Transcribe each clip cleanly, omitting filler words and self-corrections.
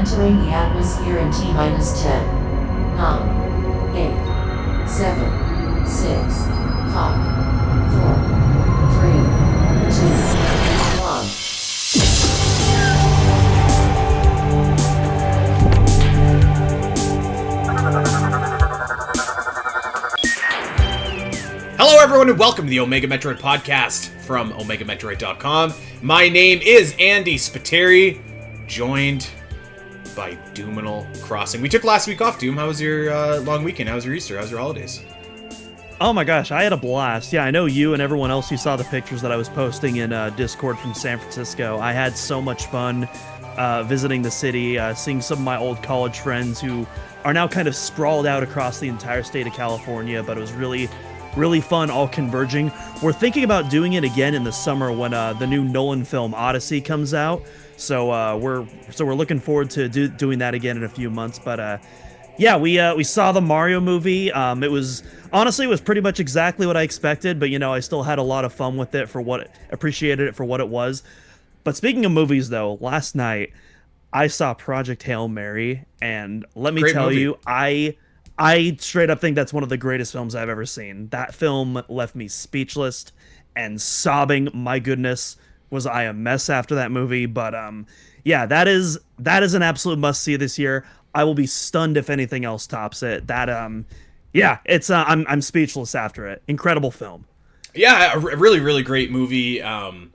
Entering the atmosphere in T minus 10, 9, 8, 7, 6, 5, 4, 3, 2, 1. Hello everyone and welcome to the Omega Metroid podcast from OmegaMetroid.com. My name is Andy Spiteri, joined by Doominal Crossing. We took last week off, Doom. How was your long weekend? How was your Easter? How was your holidays? Oh my gosh, I had a blast. Yeah, I know you and everyone else who saw the pictures that I was posting in Discord from San Francisco. I had so much fun visiting the city, seeing some of my old college friends who are now kind of sprawled out across the entire state of California, but it was really fun, all converging. We're thinking about doing it again in the summer when the new Nolan film Odyssey comes out. So we're looking forward to doing that again in a few months. But yeah, we saw the Mario movie. It was pretty much exactly what I expected. But I still had a lot of fun with it appreciated it for what it was. But speaking of movies, though, last night I saw Project Hail Mary, and let me tell you, I straight up think that's one of the greatest films I've ever seen. That film left me speechless and sobbing. My goodness, was I a mess after that movie. But yeah, that is an absolute must-see this year. I will be stunned if anything else tops it. Yeah, it's I'm speechless after it. Incredible film. Yeah, a really great movie. Kind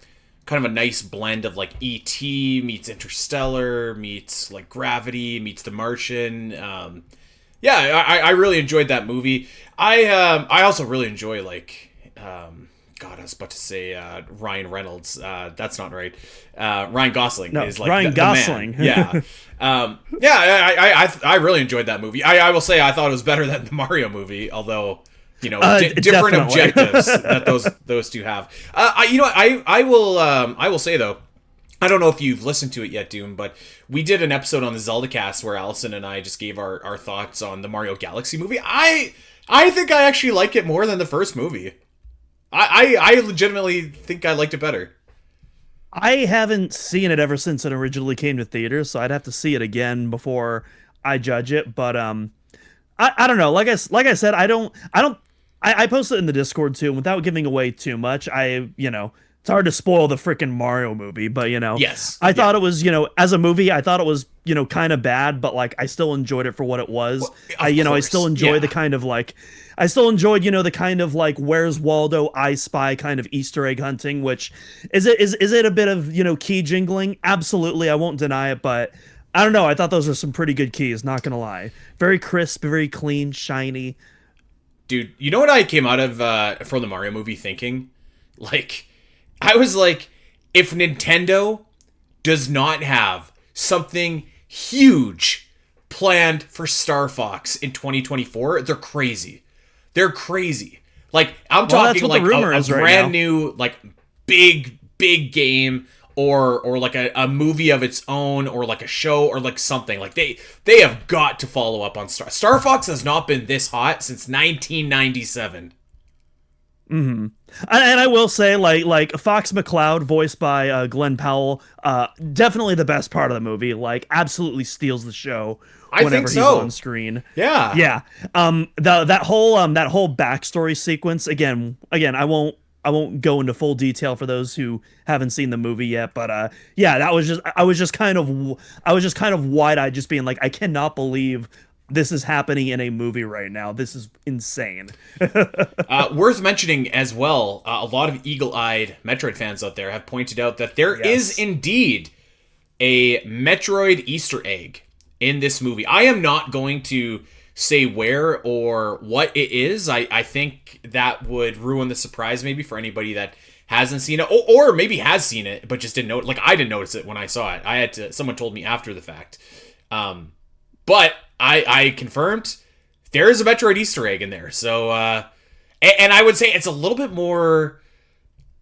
of a nice blend of like E.T. meets Interstellar, meets like Gravity, meets The Martian. Yeah, I really enjoyed that movie. I also really enjoy God, I was about to say Ryan Reynolds. That's not right. Ryan Gosling is like Ryan Gosling. The man. Yeah, I really enjoyed that movie. I will say I thought it was better than the Mario movie, although different objectives that those two have. I will say though, I don't know if you've listened to it yet, Doom, but we did an episode on the Zelda cast where Allison and I just gave our thoughts on the Mario Galaxy movie. I think I actually like it more than the first movie. I legitimately think I liked it better. I haven't seen it ever since it originally came to theaters, so I'd have to see it again before I judge it. But I don't know. Like I said, I posted it in the Discord too, and without giving away too much. It's hard to spoil the freaking Mario movie, but yes, I thought it was, as a movie, I thought it was, kind of bad, but like I still enjoyed it for what it was. Well, I still enjoy the kind of like, I still enjoyed, the kind of like Where's Waldo, I Spy kind of Easter egg hunting. Which is it a bit of key jingling? Absolutely, I won't deny it, but I don't know. I thought those were some pretty good keys. Not gonna lie, very crisp, very clean, shiny. Dude, you know what I came out of from the Mario movie thinking? Like, I was like, if Nintendo does not have something huge planned for Star Fox in 2024, they're crazy. They're crazy. Like, I'm talking like a brand new, like, big game or like a movie of its own or like a show or like something. Like, they have got to follow up on Star Fox has not been this hot since 1997. Mm-hmm. And I will say, like Fox McCloud, voiced by Glenn Powell, definitely the best part of the movie. Like, absolutely steals the show whenever he's on screen. Yeah. That whole backstory sequence. Again, I won't go into full detail for those who haven't seen the movie yet. But yeah, I was just kind of wide-eyed, just being like, I cannot believe this is happening in a movie right now. This is insane. Worth mentioning as well, a lot of eagle-eyed Metroid fans out there have pointed out that there is indeed a Metroid Easter egg in this movie. I am not going to say where or what it is. I think that would ruin the surprise maybe for anybody that hasn't seen it, or maybe has seen it but just didn't know it. Like, I didn't notice it when I saw it. Someone told me after the fact. But I confirmed there is a Metroid Easter egg in there. So, and I would say it's a little bit more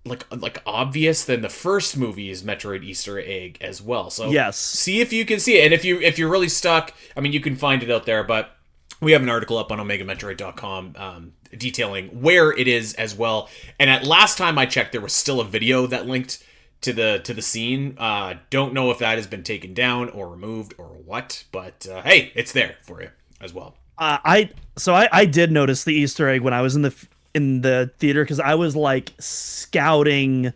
like obvious than the first movie's Metroid Easter egg as well. So yes, see if you can see it. And if you're really stuck, I mean, you can find it out there, but we have an article up on OmegaMetroid.com detailing where it is as well. And at last time I checked, there was still a video that linked to the scene. Don't know if that has been taken down or removed or what, but hey, it's there for you as well. I did notice the Easter egg when I was in the theater, because I was like scouting.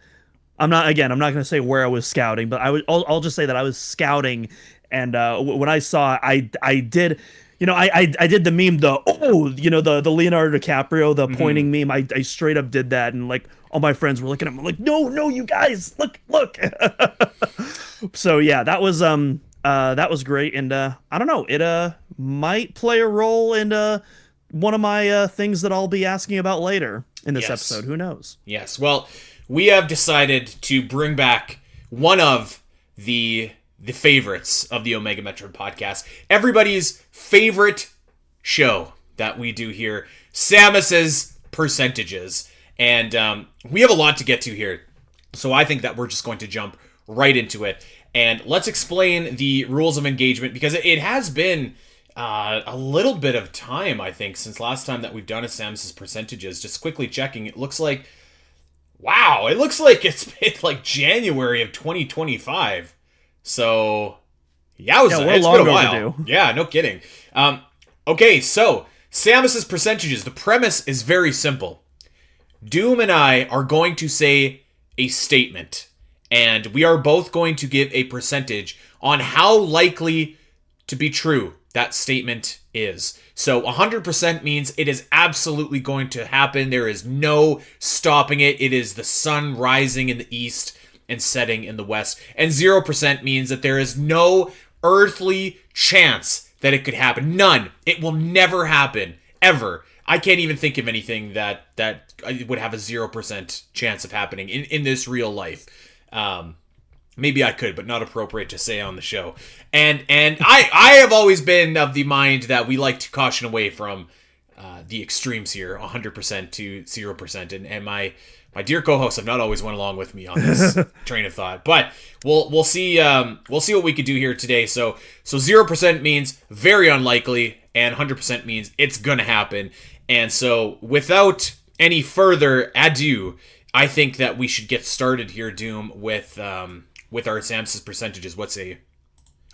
I'm not going to say where I was scouting, but I'll just say that I was scouting, and when I saw it, I did. I did the meme, the Leonardo DiCaprio, the pointing meme. I straight up did that, and like all my friends were looking at me like, no, you guys, look. So yeah, that was great, and I don't know, it might play a role in one of my things that I'll be asking about later in this episode. Who knows? Yes. Well, we have decided to bring back one of the favorites of the Omega Metroid podcast. Everybody's favorite show that we do here, SAMUS'S Percentages. And we have a lot to get to here, so I think that we're just going to jump right into it. And let's explain the rules of engagement, because it has been a little bit of time, I think, since last time that we've done a SAMUS'S Percentages. Just quickly checking, it looks like, wow, it looks like it's been like January of 2025. So, yeah, it's been a while. Overdue. Yeah, no kidding. Okay, so, SAMUS'S Percentages. The premise is very simple. Doom and I are going to say a statement, and we are both going to give a percentage on how likely to be true that statement is. So 100% means it is absolutely going to happen. There is no stopping it. It is the sun rising in the east and setting in the west. And 0% means that there is no earthly chance that it could happen. None. It will never happen. Ever. I can't even think of anything that would have a 0% chance of happening in this real life. Maybe I could, but not appropriate to say on the show. And I have always been of the mind that we like to caution away from the extremes here, 100% to 0%. And my dear co-hosts have not always went along with me on this train of thought. But we'll see what we could do here today. So 0% means very unlikely, and 100% means it's gonna happen. And so without any further ado, I think that we should get started here, Doom, with our SAMUS'S Percentages.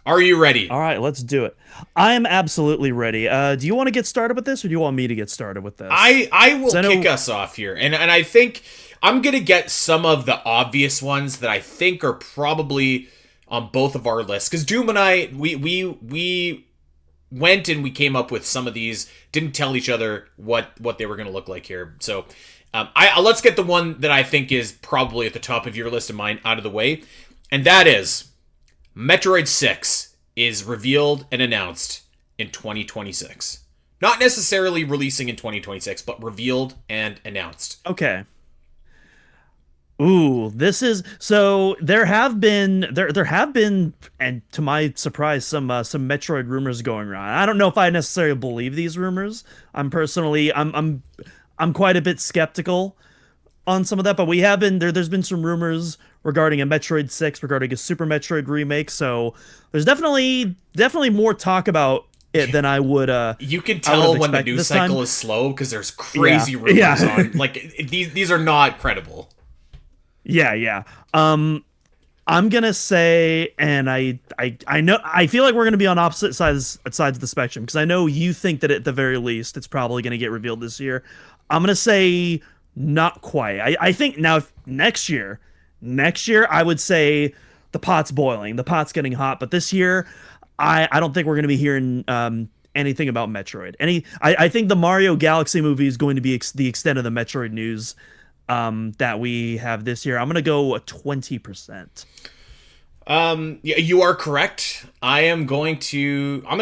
Are you ready? All right, let's do it. I am absolutely ready. Do you want to get started with this, or do you want me to get started with this? I will kick us off here, and I think I'm gonna get some of the obvious ones that I think are probably on both of our lists, because Doom and I we went and we came up with some of these, didn't tell each other what they were gonna look like here. So let's get the one that I think is probably at the top of your list and mine out of the way, and that is Metroid 6 is revealed and announced in 2026. Not necessarily releasing in 2026, but revealed and announced. Okay. Ooh, this is so. There have been, and to my surprise, some Metroid rumors going around. I don't know if I necessarily believe these rumors. I'm quite a bit skeptical on some of that, but we have been there. There's been some rumors regarding a Metroid 6, regarding a Super Metroid remake. So there's definitely more talk about it than I would. You can tell when the news cycle is slow, because there's crazy rumors on. Like these are not credible. Yeah. I'm gonna say, and I know, I feel like we're gonna be on opposite sides of the spectrum, because I know you think that at the very least it's probably gonna get revealed this year. I'm gonna say not quite. I think now next year I would say the pot's boiling, the pot's getting hot. But this year, I don't think we're gonna be hearing anything about Metroid. I think the Mario Galaxy movie is going to be the extent of the Metroid news that we have this year. I'm gonna go 20%. You are correct. I'm gonna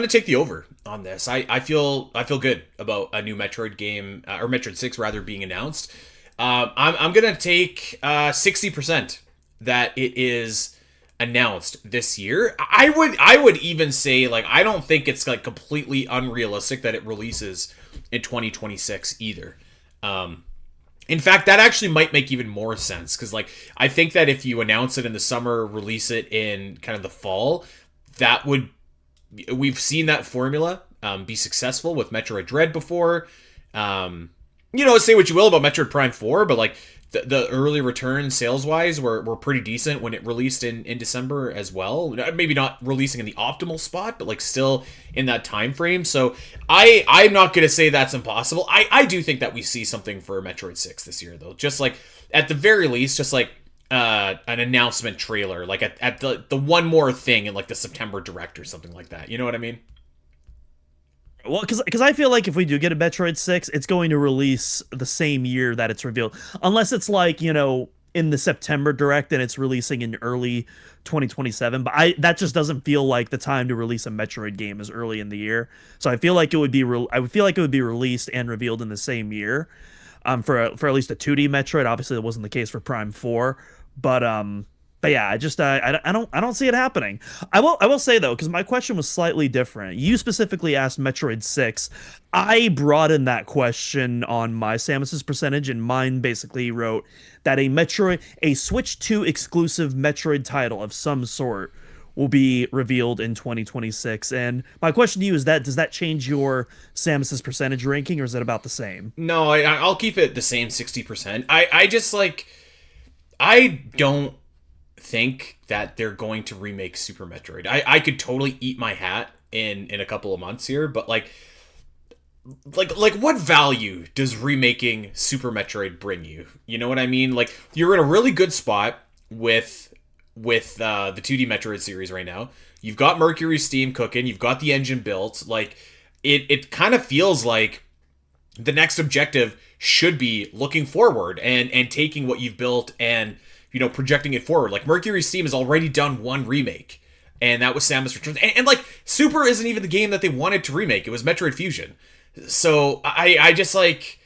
take the over on this. I feel good about a new Metroid game, or Metroid 6 rather, being announced. I'm gonna take 60% that it is announced this year. I would even say, like, I don't think it's like completely unrealistic that it releases in 2026 either. In fact, that actually might make even more sense, because, like, I think that if you announce it in the summer, release it in kind of the fall, we've seen that formula be successful with Metroid Dread before. Say what you will about Metroid Prime 4, but, like, the early return sales wise were pretty decent when it released in December as well. Maybe not releasing in the optimal spot, but like still in that time frame. So I'm not gonna say that's impossible. I do think that we see something for Metroid 6 this year though. Just like at the very least, just like an announcement trailer, like at the one more thing in like the September Direct or something like that. You know what I mean? Well, because I feel like if we do get a Metroid 6, it's going to release the same year that it's revealed. Unless it's like, in the September Direct and it's releasing in early 2027. But that just doesn't feel like the time to release a Metroid game as early in the year. So I feel like it would be I would feel like it would be released and revealed in the same year. For at least a 2D Metroid. Obviously that wasn't the case for Prime 4, but yeah, I don't see it happening. I will say though, because my question was slightly different. You specifically asked Metroid 6. I broadened that question on my Samus's percentage, and mine basically wrote that a Switch 2 exclusive Metroid title of some sort will be revealed in 2026. And my question to you is does that change your Samus's percentage ranking, or is it about the same? No, I'll keep it the same 60%. I just like I don't think that they're going to remake Super Metroid. I could totally eat my hat in a couple of months here, but like what value does remaking Super Metroid bring you? You know what I mean? Like you're in a really good spot with the 2D Metroid series right now. You've got Mercury Steam cooking, you've got the engine built. Like it kind of feels like the next objective should be looking forward and taking what you've built and projecting it forward. Like Mercury Steam has already done one remake, and that was Samus Returns. And like Super isn't even the game that they wanted to remake. It was Metroid Fusion. So I just like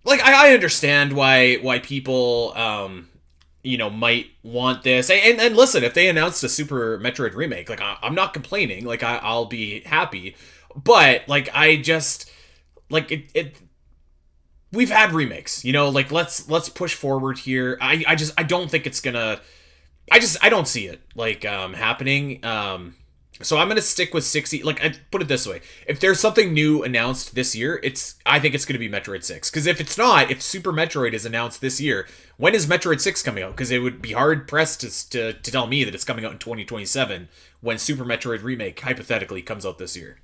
I understand why people might want this. And listen, if they announced a Super Metroid remake, like I'm not complaining. Like I'll be happy. But like I just like it we've had remakes, like let's push forward here. I don't think it's gonna. I don't see it like happening. So I'm gonna stick with 60. Like I put it this way: if there's something new announced this year, I think it's gonna be Metroid 6. Because if it's not, if Super Metroid is announced this year, when is Metroid 6 coming out? Because it would be hard pressed to tell me that it's coming out in 2027 when Super Metroid remake hypothetically comes out this year.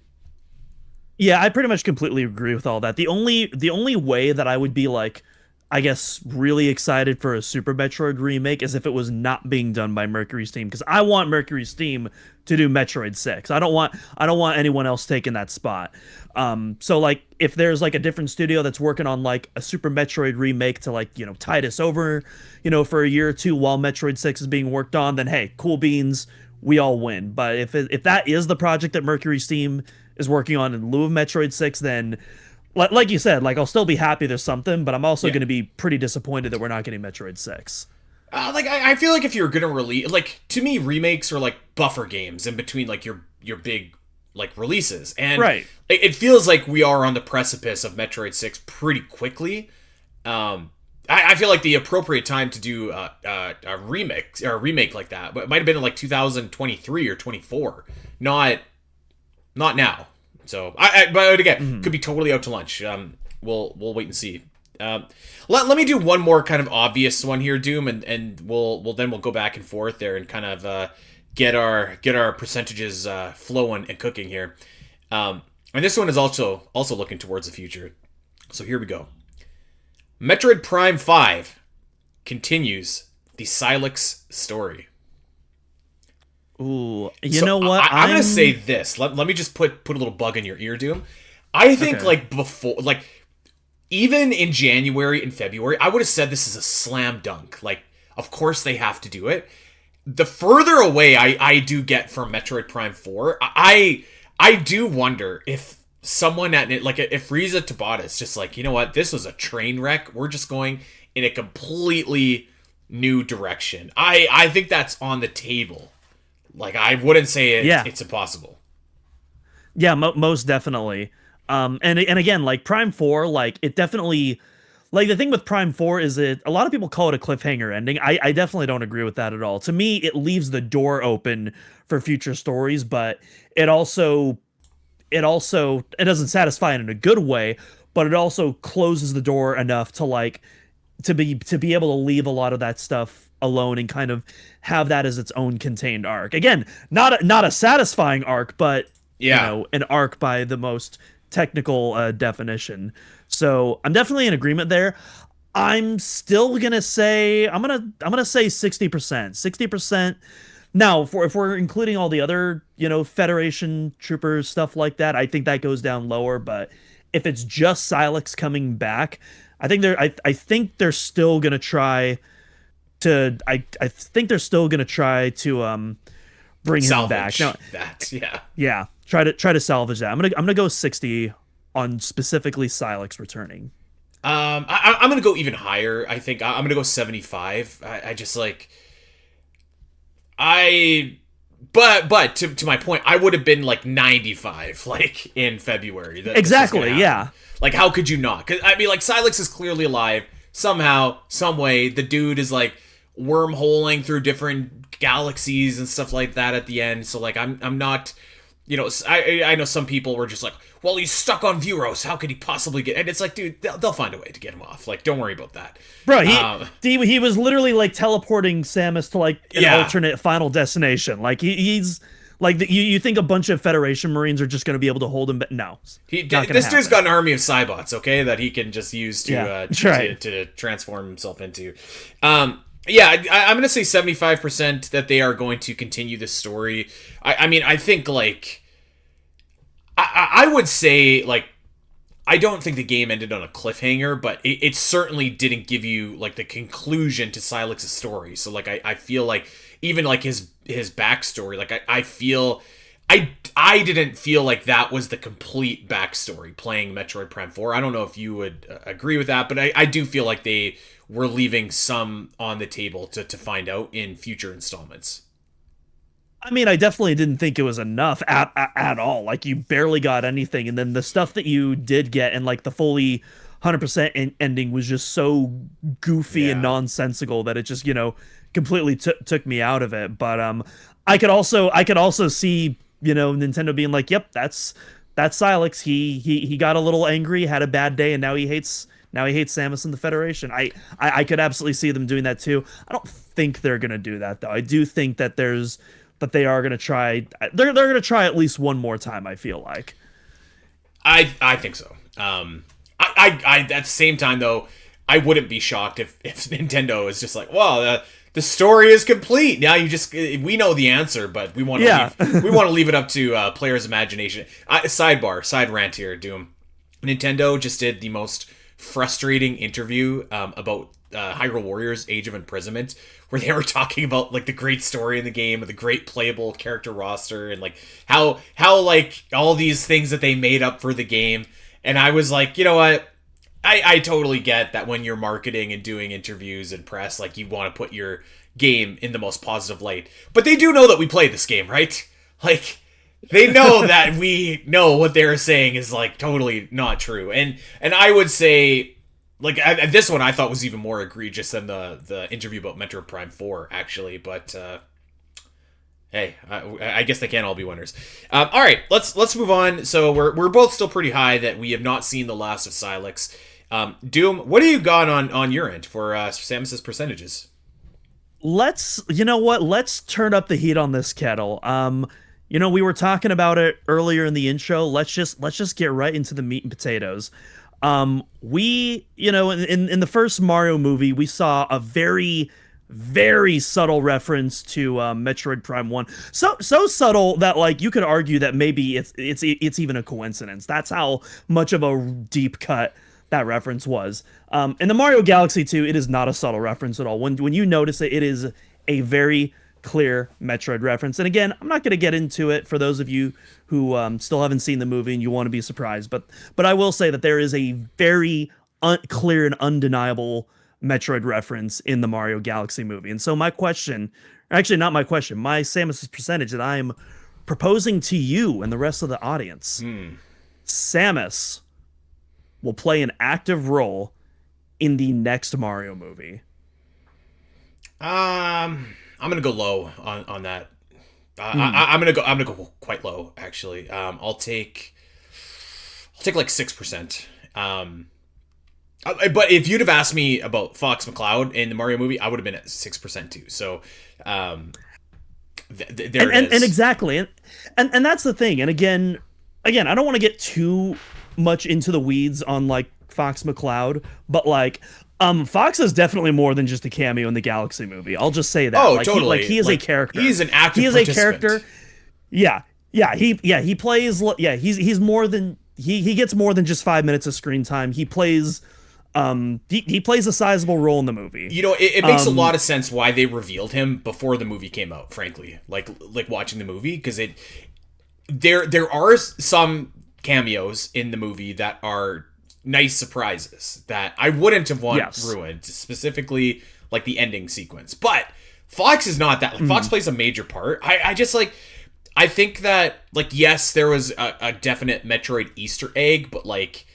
Yeah, I pretty much completely agree with all that. The only way that I would be like, I guess, really excited for a Super Metroid remake is if it was not being done by Mercury Steam, because I want Mercury Steam to do Metroid 6. I don't want anyone else taking that spot. So like if there's like a different studio that's working on like a Super Metroid remake to like, tide us over, for a year or two while Metroid 6 is being worked on, then hey, cool beans, we all win. But if that is the project that Mercury Steam is working on in lieu of Metroid 6, then like you said, like I'll still be happy there's something, but I'm also going to be pretty disappointed that we're not getting Metroid 6. I feel like if you're gonna release, like to me, remakes are like buffer games in between like your big like releases, and right. It feels like we are on the precipice of Metroid 6 pretty quickly. I feel like the appropriate time to do a remake like that, but it might have been in like 2023 or 24, not now. So but again, could be totally out to lunch. We'll wait and see. Let me do one more kind of obvious one here, Doom, and we'll go back and forth there and kind of get our percentages flowing and cooking here. And this one is also looking towards the future. So here we go. Metroid Prime 5 continues the Sylux story. Ooh, you know what? I'm gonna say this. Let me just put a little bug in your ear, Doom. I think like before, like even in January and February, I would have said this is a slam dunk. Like, of course they have to do it. The further away I do get from Metroid Prime 4, I do wonder if someone at it, like if Riza Tabata is just like, you know what, this was a train wreck. We're just going in a completely new direction. I think that's on the table. Like, I wouldn't say it's impossible. Yeah, most definitely. And again, like Prime 4, like it definitely, like the thing with Prime 4 is a lot of people call it a cliffhanger ending. I definitely don't agree with that at all. To me, it leaves the door open for future stories, but it doesn't satisfy it in a good way, but it also closes the door enough to like to be able to leave a lot of that stuff alone and kind of have that as its own contained arc. Again, not a satisfying arc, but an arc by the most technical definition. So I'm definitely in agreement there. I'm still gonna say I'm gonna say 60%. 60%. Now, if we're including all the other, Federation troopers, stuff like that, I think that goes down lower. But if it's just Sylux coming back, I think they're still gonna try to bring him back. Salvage that, yeah. Yeah, try to salvage that. I'm gonna go 60 on specifically Sylux returning. I'm gonna go even higher. I think I'm gonna go 75. I just like but to my point, I would have been like 95 like in February. Exactly, yeah. Like, how could you not? Because I mean, like, Sylux is clearly alive somehow, some way. The dude is like wormholing through different galaxies and stuff like that at the end. So like, I'm not. I know some people were just like, well, he's stuck on Vuros. How could he possibly get? And it's like, dude, they'll find a way to get him off. Like, don't worry about that, bro. He was literally like teleporting Samus to like an alternate final destination. Like he's like you think a bunch of Federation Marines are just going to be able to hold him? But no, this dude's got an army of Cybots, okay, that he can just use to transform himself into. Yeah, I'm going to say 75% that they are going to continue this story. I mean, I think, like, I would say, like, I don't think the game ended on a cliffhanger, but it certainly didn't give you, like, the conclusion to Sylux's story. So, like, I feel like, even, like, his backstory, like, I feel... I didn't feel like that was the complete backstory playing Metroid Prime 4. I don't know if you would agree with that, but I do feel like they were leaving some on the table to find out in future installments. I mean, I definitely didn't think it was enough at all. Like, you barely got anything, and then the stuff that you did get and like the fully 100% ending was just so goofy and nonsensical that it just completely took me out of it. But I could also see Nintendo being like, yep, that's Sylux. He got a little angry, had a bad day, and now he hates Samus and the Federation. I could absolutely see them doing that too. I don't think they're gonna do that though. I do think that they are gonna try. They're gonna try at least one more time. I feel like. I think so. I at the same time though, I wouldn't be shocked if Nintendo is just like, well, the story is complete. Now we know the answer, but we want to leave it up to players' imagination. Side rant here, Doom. Nintendo just did the most frustrating interview about Hyrule Warriors: Age of Imprisonment, where they were talking about like the great story in the game, the great playable character roster, and like how like all these things that they made up for the game. And I was like, you know what? I totally get that when you're marketing and doing interviews and press, like, you want to put your game in the most positive light. But they do know that we played this game, right? Like, they know that we know what they're saying is, like, totally not true. And I would say, like, this one I thought was even more egregious than the interview about Metroid Prime 4, actually. But, hey, I guess they can't all be winners. All right, let's move on. So we're both still pretty high that we have not seen the last of Sylux. Doom, what do you got on your end for Samus's percentages? Let's turn up the heat on this kettle. We were talking about it earlier in the intro. Let's just get right into the meat and potatoes. We, in the first Mario movie, we saw a very, very subtle reference to Metroid Prime 1. So subtle that, like, you could argue that maybe it's even a coincidence. That's how much of a deep cut that reference was. In the Mario Galaxy 2, it is not a subtle reference at all. When you notice it, it is a very clear Metroid reference. And again, I'm not going to get into it for those of you who still haven't seen the movie and you want to be surprised. But I will say that there is a very clear and undeniable Metroid reference in the Mario Galaxy movie. And so my question, actually not my question, my Samus's percentage that I am proposing to you and the rest of the audience, Samus will play an active role in the next Mario movie. I'm gonna go low on that. I'm gonna go quite low, actually. I'll take like 6%. But if you'd have asked me about Fox McCloud in the Mario movie, I would have been at 6% too. So, there it is. And exactly, and that's the thing. And again, I don't want to get too much into the weeds on like Fox McCloud, but like, Fox is definitely more than just a cameo in the Galaxy movie. I'll just say that. Oh, like, totally. He is a character. He's an active. He is participant. a character. He plays. Yeah, he's more than he gets more than just 5 minutes of screen time. He plays. He plays a sizable role in the movie. You know, it makes a lot of sense why they revealed him before the movie came out, frankly. Like watching the movie, because there are some cameos in the movie that are nice surprises that I wouldn't have ruined, specifically like the ending sequence. But Fox is not that. Like, Fox plays a major part. I just like, I think that, like, yes, there was a definite Metroid Easter egg, but like,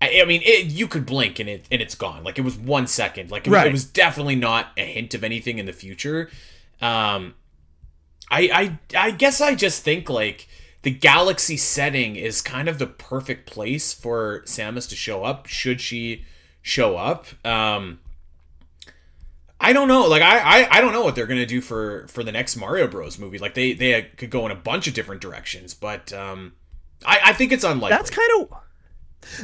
I mean, you could blink and it's gone. Like, it was 1 second. Like, it was definitely not a hint of anything in the future. I guess I just think, like, the Galaxy setting is kind of the perfect place for Samus to show up, should she show up. I don't know. Like, I don't know what they're gonna do for the next Mario Bros. Movie. Like, they could go in a bunch of different directions, but I think it's unlikely.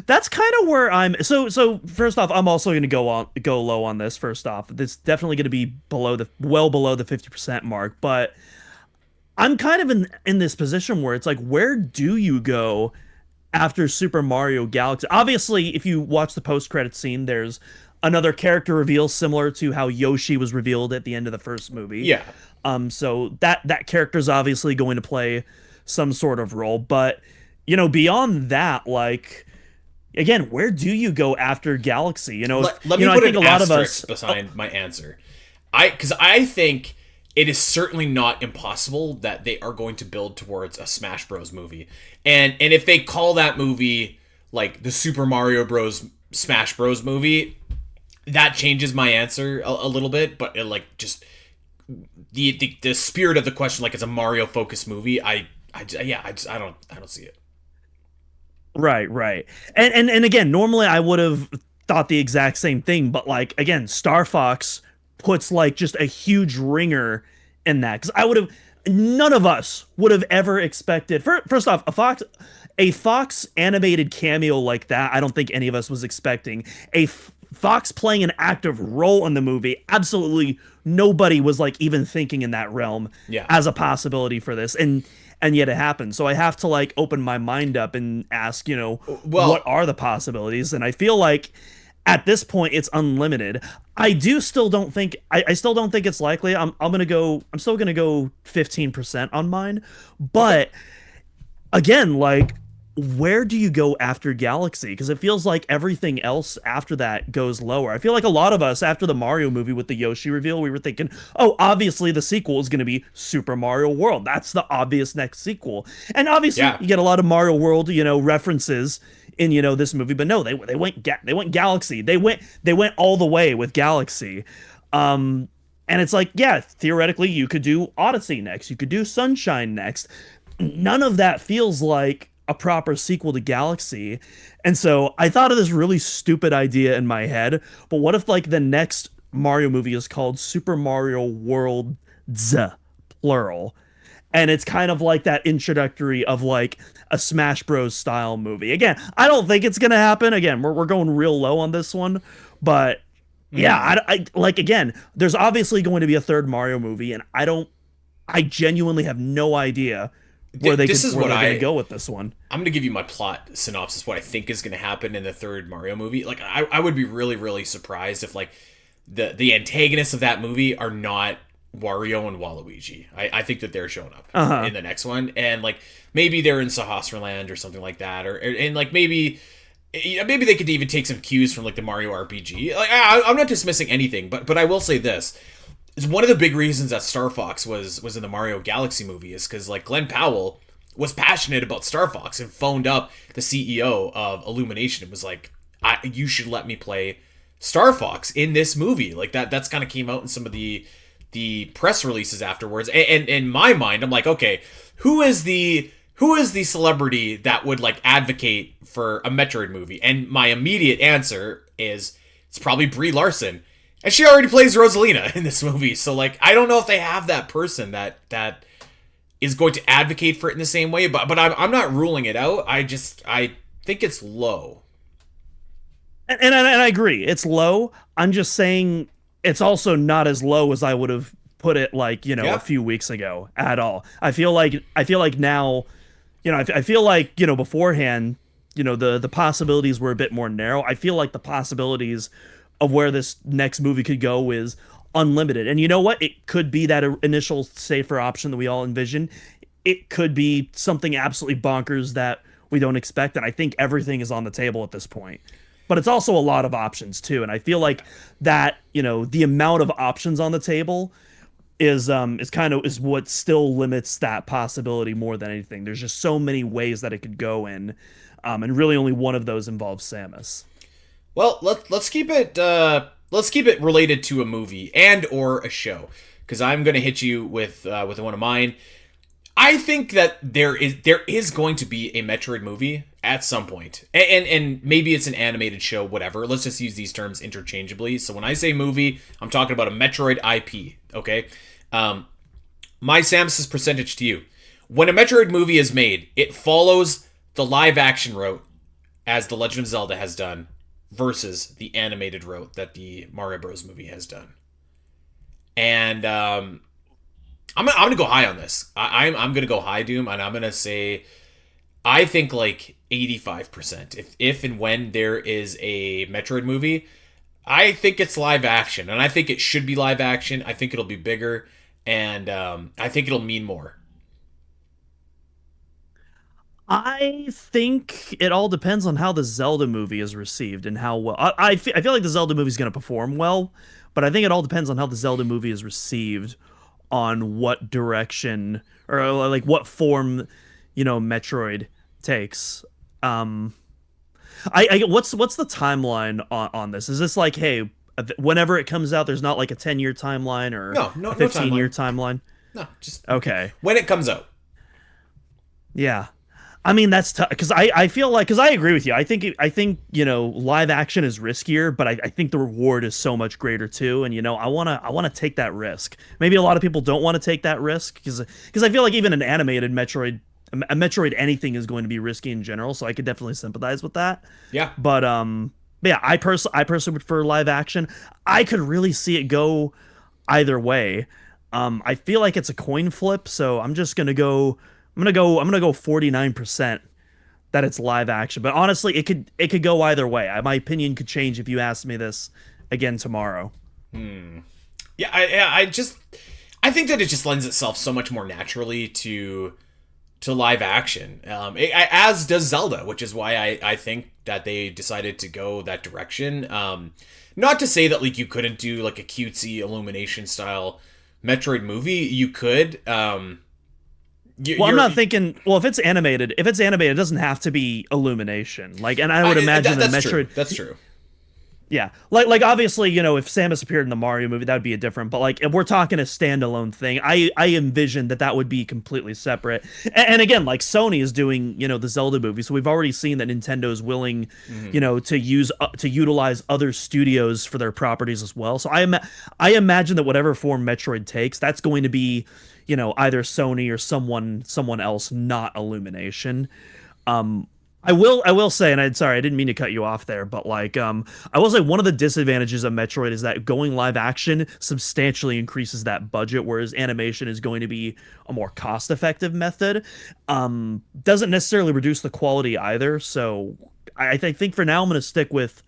That's kind of where I'm. So first off, I'm also going to go low on this. First off, it's definitely going to be well below the 50% mark. But I'm kind of in this position where it's like, where do you go after Super Mario Galaxy? Obviously, if you watch the post-credit scene, there's another character reveal similar to how Yoshi was revealed at the end of the first movie. Yeah. So that character's obviously going to play some sort of role. But, you know, beyond that, like, again, where do you go after Galaxy? You know, let me put an asterisk behind my answer. Because I think it is certainly not impossible that they are going to build towards a Smash Bros. Movie. And if they call that movie, like, the Super Mario Bros. Smash Bros. Movie, that changes my answer a little bit. But, like, just the spirit of the question, like, it's a Mario-focused movie, I don't see it. Right. And again, normally I would have thought the exact same thing, but like, again, Star Fox puts like just a huge ringer in that, because none of us would have ever expected, first off, a Fox animated cameo like that. I don't think any of us was expecting Fox playing an active role in the movie. Absolutely nobody was like even thinking in that realm as a possibility for this. And yet it happened. So I have to like open my mind up and ask, you know, what are the possibilities? And I feel like at this point it's unlimited. I still don't think it's likely. I'm still gonna go 15% on mine. But again, like, where do you go after Galaxy? Because it feels like everything else after that goes lower. I feel like a lot of us, after the Mario movie with the Yoshi reveal, we were thinking, oh, obviously the sequel is going to be Super Mario World. That's the obvious next sequel. And obviously you get a lot of Mario World, you know, references in, you know, this movie. But no, they went Galaxy. They went all the way with Galaxy. And it's like, yeah, theoretically you could do Odyssey next. You could do Sunshine next. None of that feels like a proper sequel to Galaxy. And so I thought of this really stupid idea in my head, but what if like the next Mario movie is called Super Mario World plural, and it's kind of like that introductory of like a Smash Bros style movie. Again, I don't think it's gonna happen. Again, we're going real low on this one, but yeah, I like, again, there's obviously going to be a third Mario movie, and I genuinely have no idea where they're going to go with this one. I'm going to give you my plot synopsis, what I think is going to happen in the third Mario movie. Like, I would be really, really surprised if, like, the antagonists of that movie are not Wario and Waluigi. I think that they're showing up in the next one. And, like, maybe they're in Sahasrarland or something like that. And like, maybe they could even take some cues from, like, the Mario RPG. Like, I'm not dismissing anything, but I will say this. Is one of the big reasons that Star Fox was in the Mario Galaxy movie is because, like, Glenn Powell was passionate about Star Fox and phoned up the CEO of Illumination and was like, you should let me play Star Fox in this movie. Like, that's kind of came out in some of the press releases afterwards. And in my mind, I'm like, okay, who is the celebrity that would, like, advocate for a Metroid movie? And my immediate answer is it's probably Brie Larson. And she already plays Rosalina in this movie. So, like, I don't know if they have that person that is going to advocate for it in the same way. But I'm not ruling it out. I think it's low. And I agree. It's low. I'm just saying it's also not as low as I would have put it, like, a few weeks ago at all. I feel like now, I feel like, beforehand, the possibilities were a bit more narrow. I feel like the possibilities of where this next movie could go is unlimited. And you know what? It could be that initial safer option that we all envision. It could be something absolutely bonkers that we don't expect. And I think everything is on the table at this point. But it's also a lot of options too. And I feel like that, the amount of options on the table is what still limits that possibility more than anything. There's just so many ways that it could go in. And really only one of those involves Samus. Well, let's keep it related to a movie and or a show, because I'm going to hit you with one of mine. I think that there is going to be a Metroid movie at some point, and maybe it's an animated show, whatever. Let's just use these terms interchangeably. So when I say movie, I'm talking about a Metroid IP. Okay, my Samus's percentage to you: when a Metroid movie is made, it follows the live action route as The Legend of Zelda has done, versus the animated route that the Mario Bros. Movie has done. And I'm gonna go high on this. I'm gonna go high, Doom, and I'm gonna say I think like 85%. If and when there is a Metroid movie, I think it's live action, and I think it should be live action. I think it'll be bigger, and I think it'll mean more. I think it all depends on how the Zelda movie is received and how well. I feel like the Zelda movie is going to perform well, but I think it all depends on how the Zelda movie is received, on what direction or like what form, Metroid takes. I what's the timeline on this? Is this like, hey, whenever it comes out, there's not like a 10-year timeline or a 15-year timeline? No, just okay. When it comes out. Yeah. I mean, that's tough, because I feel like, because I agree with you. I think live action is riskier, but I think the reward is so much greater too. And I wanna take that risk. Maybe a lot of people don't want to take that risk because I feel like even an animated Metroid, a Metroid anything is going to be risky in general. So I could definitely sympathize with that. Yeah. But yeah, I personally prefer live action. I could really see it go either way. I feel like it's a coin flip, so I'm gonna go 49% that it's live action. But honestly, it could go either way. My opinion could change if you asked me this again tomorrow. Yeah, I think that it just lends itself so much more naturally to live action, as does Zelda, which is why I think that they decided to go that direction. Not to say that like you couldn't do like a cutesy Illumination style Metroid movie. You could. I'm not thinking. Well, if it's animated, it doesn't have to be Illumination. Like, and I would imagine that Metroid. True. That's true. Yeah, like obviously, if Samus appeared in the Mario movie, that would be a different. But like, if we're talking a standalone thing, I envision that would be completely separate. And again, like Sony is doing, the Zelda movie, so we've already seen that Nintendo is willing, to utilize other studios for their properties as well. So I imagine that whatever form Metroid takes, that's going to be, either Sony or someone else, not Illumination. I will say, and I'm sorry, I didn't mean to cut you off there, but like, I will say one of the disadvantages of Metroid is that going live action substantially increases that budget, whereas animation is going to be a more cost-effective method. Doesn't necessarily reduce the quality either. So I think for now I'm going to stick with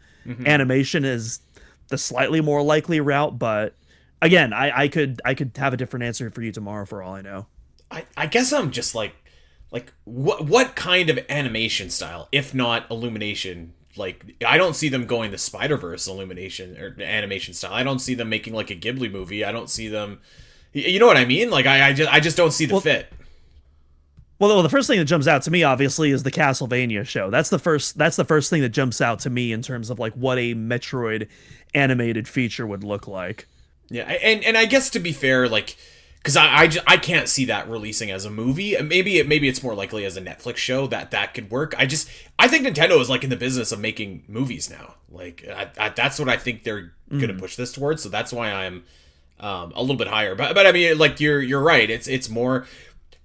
animation as the slightly more likely route. But again, I could have a different answer for you tomorrow for all I know. I guess I'm just like what kind of animation style, if not Illumination? Like, I don't see them going the Spider-Verse Illumination or animation style. I don't see them making like a Ghibli movie. I don't see them, you know what I mean? Like, I just don't see the fit. Well, the first thing that jumps out to me, obviously, is the Castlevania show. That's the first thing that jumps out to me in terms of like what a Metroid animated feature would look like. Yeah, and I guess to be fair, like because I can't see that releasing as a movie. Maybe it's more likely as a Netflix show that could work. I think Nintendo is like in the business of making movies now. Like that's what I think they're gonna push this towards. So that's why I'm a little bit higher. But I mean, like you're right. It's more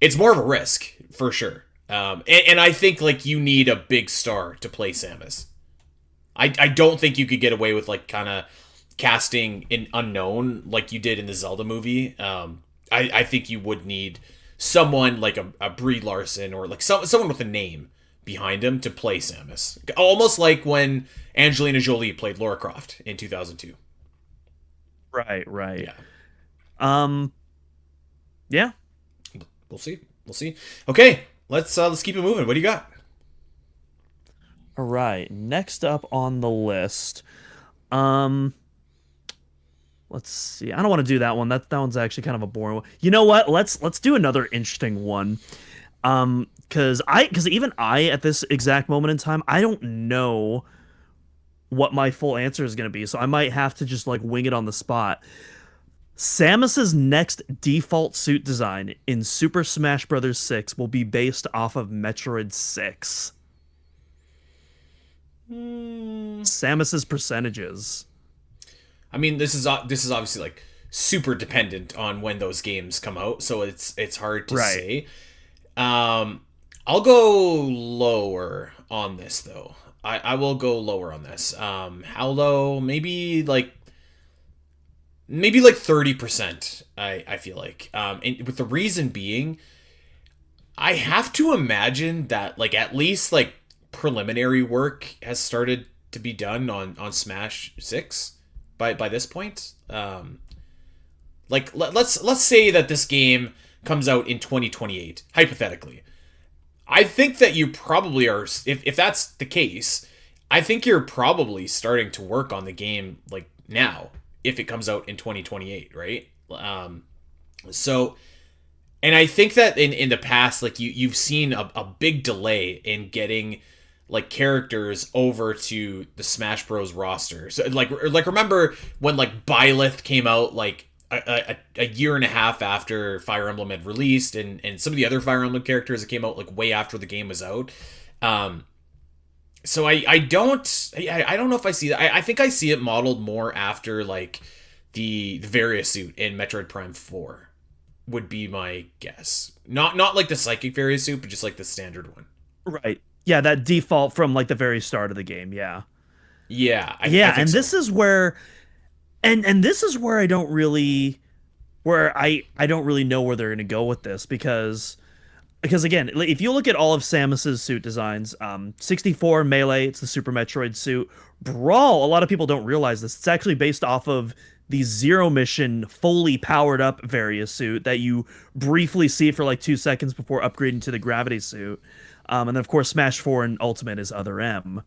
of a risk for sure. And I think like you need a big star to play Samus. I don't think you could get away with like kind of casting an unknown like you did in the Zelda movie. I think you would need someone like a Brie Larson or like someone with a name behind him to play Samus. Almost like when Angelina Jolie played Lara Croft in 2002. Right. Yeah. Yeah. We'll see. Okay, let's keep it moving. What do you got? All right. Next up on the list. Let's see. I don't want to do that one. That one's actually kind of a boring one. You know what? Let's do another interesting one. Because even I at this exact moment in time, I don't know what my full answer is going to be. So I might have to just like wing it on the spot. Samus's next default suit design in Super Smash Bros. 6 will be based off of Metroid 6. Samus's percentages. I mean, this is obviously like super dependent on when those games come out, so it's hard to say. I'll go lower on this though. I will go lower on this. How low? Maybe like 30%. I feel like. And with the reason being, I have to imagine that like at least like preliminary work has started to be done on Smash 6. By this point, like let's say that this game comes out in 2028, hypothetically. I think that you probably are, if that's the case, I think you're probably starting to work on the game like now, if it comes out in 2028, right? So, and I think that in the past, like you've seen a big delay in getting like characters over to the Smash Bros roster. So like remember when like Byleth came out like a year and a half after Fire Emblem had released, and some of the other Fire Emblem characters that came out like way after the game was out. So I don't know if I see that. I think I see it modeled more after like the Varia suit in Metroid Prime 4 would be my guess. Not like the Psychic Varia suit, but just like the standard one. Right. Yeah, that default from like the very start of the game. Yeah. Yeah. I and so. This is where, and this is where I don't really know where they're going to go with this because again, if you look at all of Samus's suit designs, 64 Melee, it's the Super Metroid suit. Brawl, a lot of people don't realize this. It's actually based off of the Zero Mission fully powered up Varia suit that you briefly see for like 2 seconds before upgrading to the Gravity suit. And then, of course, Smash 4 and Ultimate is Other M.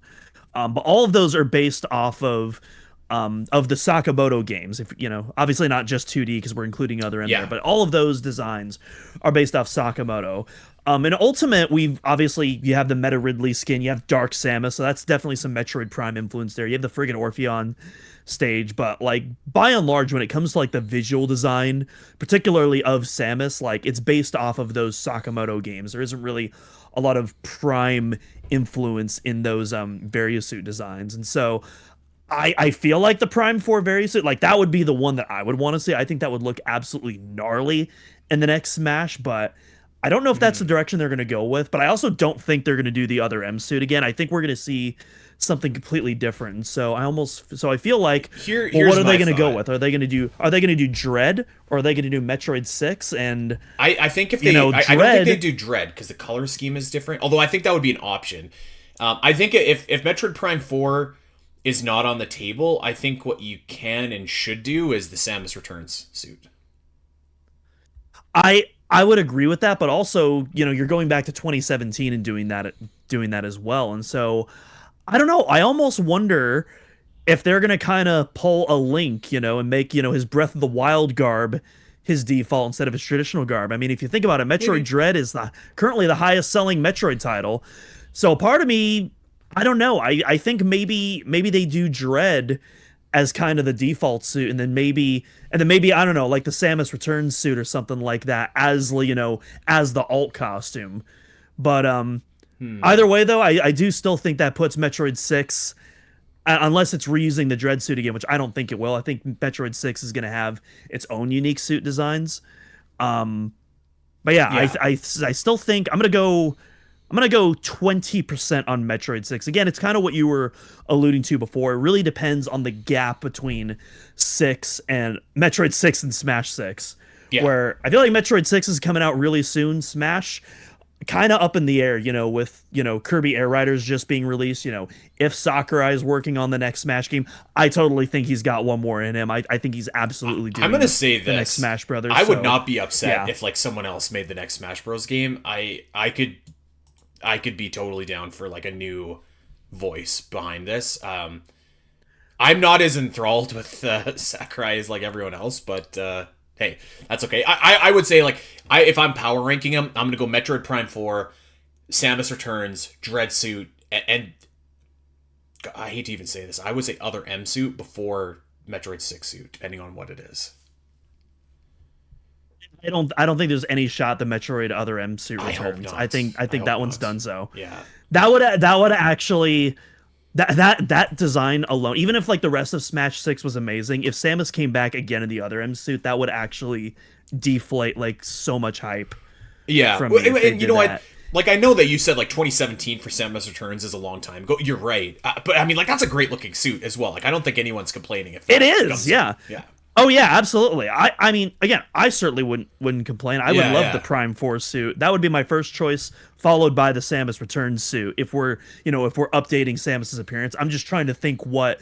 But all of those are based off of the Sakamoto games. If you know, obviously not just 2D because we're including Other M there, but all of those designs are based off Sakamoto. In Ultimate, you have the Meta Ridley skin, you have Dark Samus, so that's definitely some Metroid Prime influence there. You have the friggin' Orpheon stage, but like by and large, when it comes to like the visual design, particularly of Samus, like it's based off of those Sakamoto games. There isn't really a lot of Prime influence in those Varia suit designs, and so I feel like the Prime 4 Varia suit, like that would be the one that I would want to see. I think that would look absolutely gnarly in the next Smash, but I don't know if that's the direction they're going to go with. But I also don't think they're going to do the Other M suit again. I think we're going to see something completely different. And so I feel like what are they going to go with? Are they going to do Dread, or are they going to do Metroid 6? And I think if they Dread, I don't think they do Dread because the color scheme is different. Although I think that would be an option. I think if Metroid Prime 4 is not on the table, I think what you can and should do is the Samus Returns suit. I would agree with that, but also, you're going back to 2017 and doing that as well. And so I don't know. I almost wonder if they're going to kind of pull a Link, and make, his Breath of the Wild garb his default instead of his traditional garb. I mean, if you think about it, Metroid Dread is currently the highest selling Metroid title. So part of me, I don't know. I think maybe they do Dread as kind of the default suit, and then maybe I don't know, like the Samus Returns suit or something like that as as the alt costume. But either way though, I do still think that puts Metroid 6, unless it's reusing the Dread suit again, which I don't think it will. I think Metroid 6 is going to have its own unique suit designs. But yeah. I still think I'm gonna go 20% on Metroid 6. Again, it's kind of what you were alluding to before. It really depends on the gap between Metroid 6 and Smash 6. Yeah. Where I feel like Metroid 6 is coming out really soon. Smash, kind of up in the air, with, Kirby Air Riders just being released. If Sakurai is working on the next Smash game, I totally think he's got one more in him. I think he's absolutely doing I'm going to say the next Smash Brothers. I would not be upset if like someone else made the next Smash Bros game. I could be totally down for like a new voice behind this. I'm not as enthralled with Sakurai as like everyone else, but hey, that's okay. I would say like if I'm power ranking them, I'm gonna go Metroid Prime 4, Samus Returns, Dread suit, and I hate to even say this, I would say other M suit before Metroid 6 suit, depending on what it is. I don't think there's any shot the Metroid Other M suit returns. I think that one's done so. Yeah. That would actually that design alone, even if like the rest of Smash 6 was amazing, if Samus came back again in the Other M suit, that would actually deflate like so much hype. Yeah. And you know what? Like, I know that you said like 2017 for Samus Returns is a long time ago. You're right. But I mean, like, that's a great looking suit as well. Like, I don't think anyone's complaining if that it is. Yeah. Yeah. Oh yeah, absolutely. I mean, again, I certainly wouldn't complain. I would love the Prime 4 suit. That would be my first choice, followed by the Samus Returns suit. If we're updating Samus's appearance, I'm just trying to think what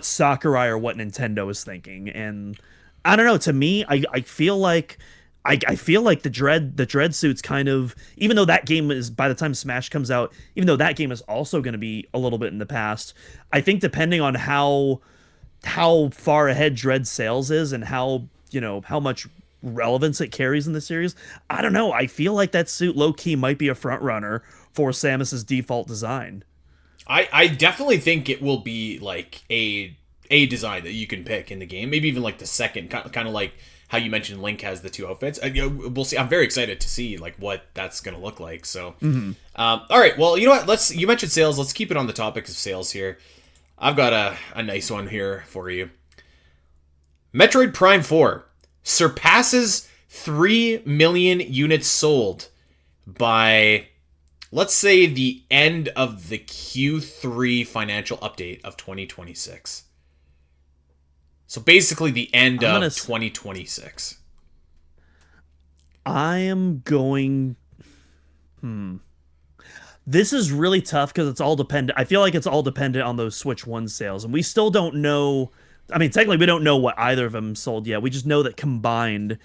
Sakurai or what Nintendo is thinking. And I don't know, to me, I feel like the Dread suit's kind of, even though that game is, by the time Smash comes out, even though that game is also going to be a little bit in the past, I think depending on how far ahead Dread sales is and how much relevance it carries in the series, I don't know. I feel like that suit low-key might be a front runner for Samus's default design. I definitely think it will be like a design that you can pick in the game. Maybe even like the second, kind of like how you mentioned Link has the two outfits. We'll see. I'm very excited to see like what that's going to look like. So, all right. Well, you know what? You mentioned sales. Let's keep it on the topic of sales here. I've got a nice one here for you. Metroid Prime 4 surpasses 3 million units sold by, let's say, the end of the Q3 financial update of 2026. So basically the end of 2026. I am going... This is really tough because it's all dependent. I feel like it's all dependent on those Switch 1 sales. And we still don't know. I mean, technically, we don't know what either of them sold yet. We just know that combined,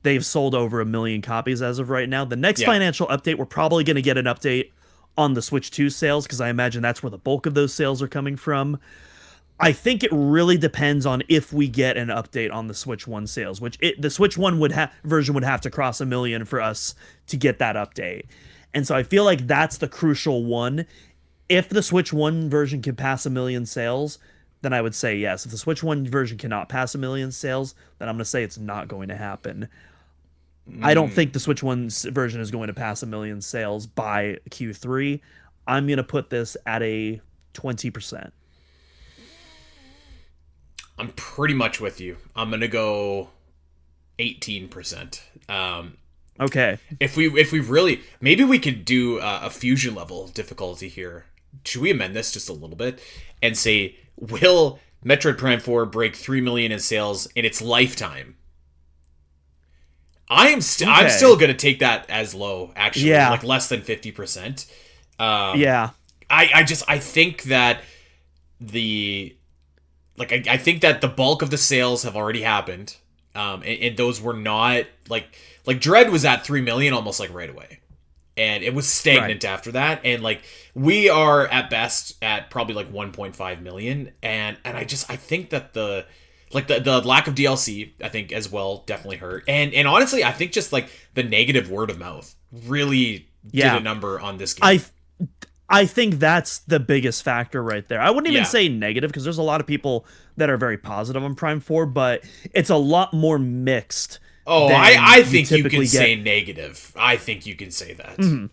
they've sold over 1 million copies as of right now. The next financial update, we're probably going to get an update on the Switch 2 sales because I imagine that's where the bulk of those sales are coming from. I think it really depends on if we get an update on the Switch 1 sales, which the Switch 1 version would have to cross 1 million for us to get that update. And so I feel like that's the crucial one. If the Switch 1 version can pass 1 million sales, then I would say yes. If the Switch 1 version cannot pass 1 million sales, then I'm going to say it's not going to happen. I don't think the Switch 1 version is going to pass 1 million sales by Q3. I'm going to put this at a 20%. I'm pretty much with you. I'm going to go 18%. Okay. If we really, maybe we could do a fusion level difficulty here. Should we amend this just a little bit and say, will Metroid Prime 4 break 3 million in sales in its lifetime? I'm still going to take that as low, actually, like less than 50%. I think that I think that the bulk of the sales have already happened. And those were not like Dread was at 3 million almost like right away, and it was stagnant after that. And like we are at best at probably like 1.5 million, and I think that the lack of DLC I think as well definitely hurt, and honestly I think just like the negative word of mouth really did a number on this game. I think that's the biggest factor right there. I wouldn't even Yeah. say negative because there's a lot of people that are very positive on Prime 4, but it's a lot more mixed. Oh, than I think you typically can say get. negative. I think you can say that.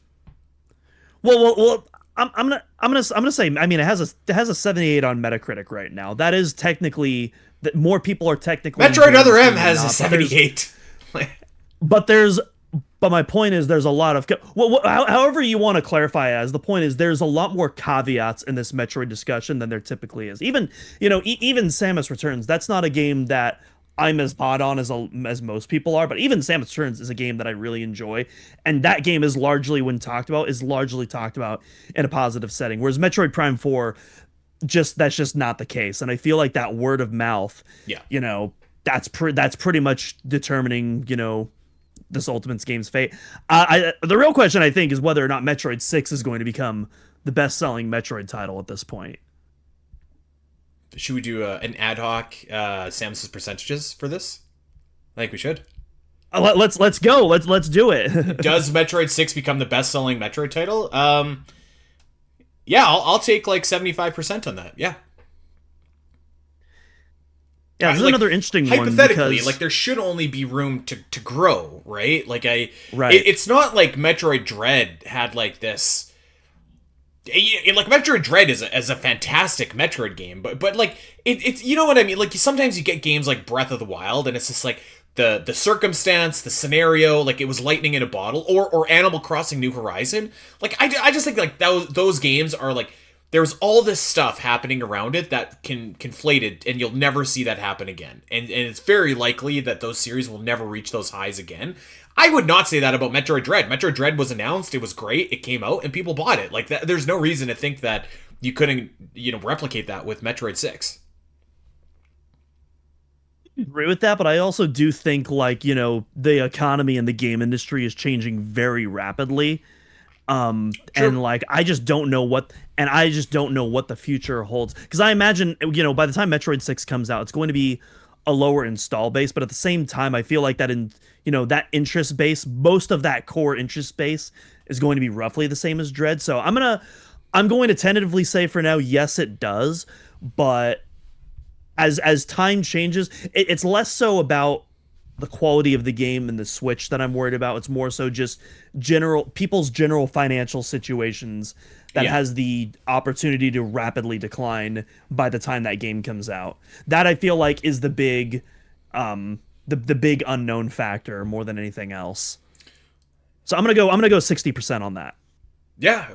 Well. I'm gonna say. I mean, it has a 78 on Metacritic right now. That is technically that more people are technically. Metroid enjoying Other this M game has than a not, 78. But there's but my point is there's a lot of however you want to clarify it as the point is there's a lot more caveats in this Metroid discussion than there typically is. Even even Samus Returns, that's not a game that I'm as hot on as most people are, but even Samus Returns is a game that I really enjoy, and that game is largely talked about in a positive setting, whereas Metroid Prime 4 that's just not the case. And I feel like that word of mouth, Yeah. That's pretty much determining this Ultimate's game's fate. The real question, I think, is whether or not Metroid 6 is going to become the best-selling Metroid title at this point. Should we do an ad hoc Samus's percentages for this? I think we should. Let's go. Let's do it. Does Metroid 6 become the best-selling Metroid title? Yeah, I'll take like 75% on that. Yeah. Yeah, this is another interesting one. Hypothetically, Because, like there should only be room to grow, right? Like Right. It's not like Metroid Dread had like this. Like Metroid Dread is a fantastic Metroid game, but like it's you know what I mean. Like sometimes you get games like Breath of the Wild, and it's just like the circumstance, the scenario, like it was lightning in a bottle, or Animal Crossing New Horizon. Like I just think like those games are like. There's all this stuff happening around it that can conflate it, and you'll never see that happen again. And it's very likely that those series will never reach those highs again. I would not say that about Metroid Dread. Metroid Dread was announced, it was great, it came out, and people bought it. Like there's no reason to think that you couldn't, replicate that with Metroid 6. agree with that, but I also do think like the economy and the game industry is changing very rapidly. And like I just don't know what the future holds, because I imagine by the time Metroid 6 comes out, it's going to be a lower install base, but at the same time I feel like that that interest base, most of that core interest base is going to be roughly the same as Dread. So I'm going to tentatively say for now yes it does, but as time changes, it's less so about the quality of the game and the Switch that I'm worried about. It's more so just people's general financial situations that has the opportunity to rapidly decline by the time that game comes out. That I feel like is the big the big unknown factor more than anything else. So I'm gonna go 60% on that. Yeah,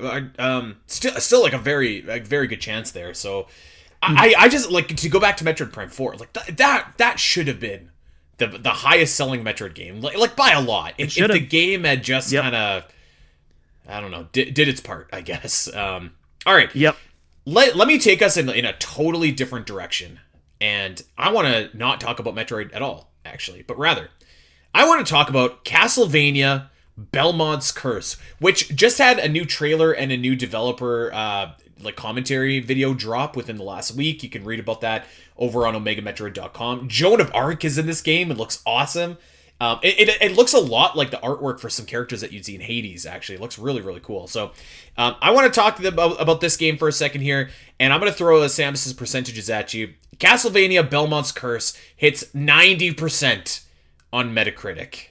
still like a very good chance there. So I just like to go back to Metroid Prime 4. Like that should have been the highest selling Metroid game, like by a lot. If the game had just kind of, I don't know, did its part, I guess. All right. Yep. Let me take us in a totally different direction, and I want to not talk about Metroid at all, actually, but rather, I want to talk about Castlevania Belmont's Curse, which just had a new trailer and a new developer commentary video drop within the last week. You can read about that over on OmegaMetroid.com. Joan of Arc is in this game. It looks awesome. It looks a lot like the artwork for some characters that you'd see in Hades, actually. It looks really, really cool. So I want to talk to them about this game for a second here, and I'm going to throw Samus's percentages at you. Castlevania Belmont's Curse hits 90% on Metacritic.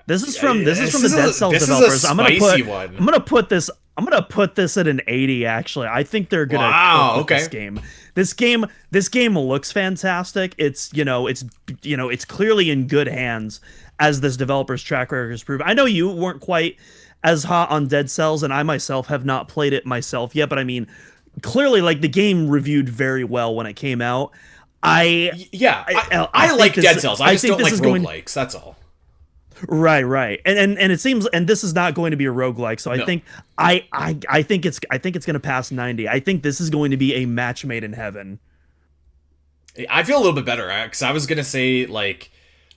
This is from the Dead Cells developers. I'm gonna put this at an 80. Actually, I think they're gonna cook this game. This game looks fantastic. It's it's clearly in good hands, as this developer's track record has proven. I know you weren't quite as hot on Dead Cells, and I myself have not played it myself yet. But I mean, clearly, like the game reviewed very well when it came out. I like Dead Cells. I just don't like roguelikes. That's all. Right. And it seems, and this is not going to be a roguelike, so I think it's going to pass 90. I think this is going to be a match made in heaven. I feel a little bit better, because I was going to say like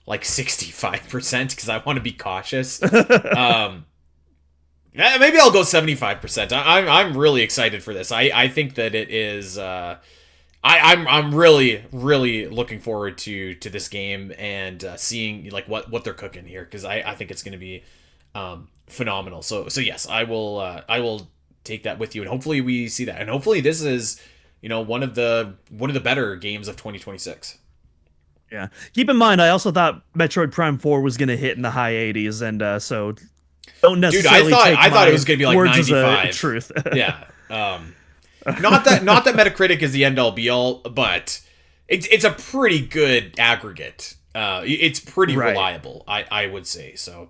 65%, because I want to be cautious. Maybe I'll go 75%. I'm really excited for this. I think that it is I'm really looking forward to this game and seeing like what they're cooking here, because I think it's going to be phenomenal. So yes, I will take that with you, and hopefully we see that, and hopefully this is one of the better games of 2026. Yeah. Keep in mind, I also thought Metroid Prime 4 was going to hit in the high 80s, and so don't necessarily. Dude, I thought it was going to be like 95. Truth. Yeah. Not that Metacritic is the end all be all, but it's a pretty good aggregate. It's pretty reliable, I would say. So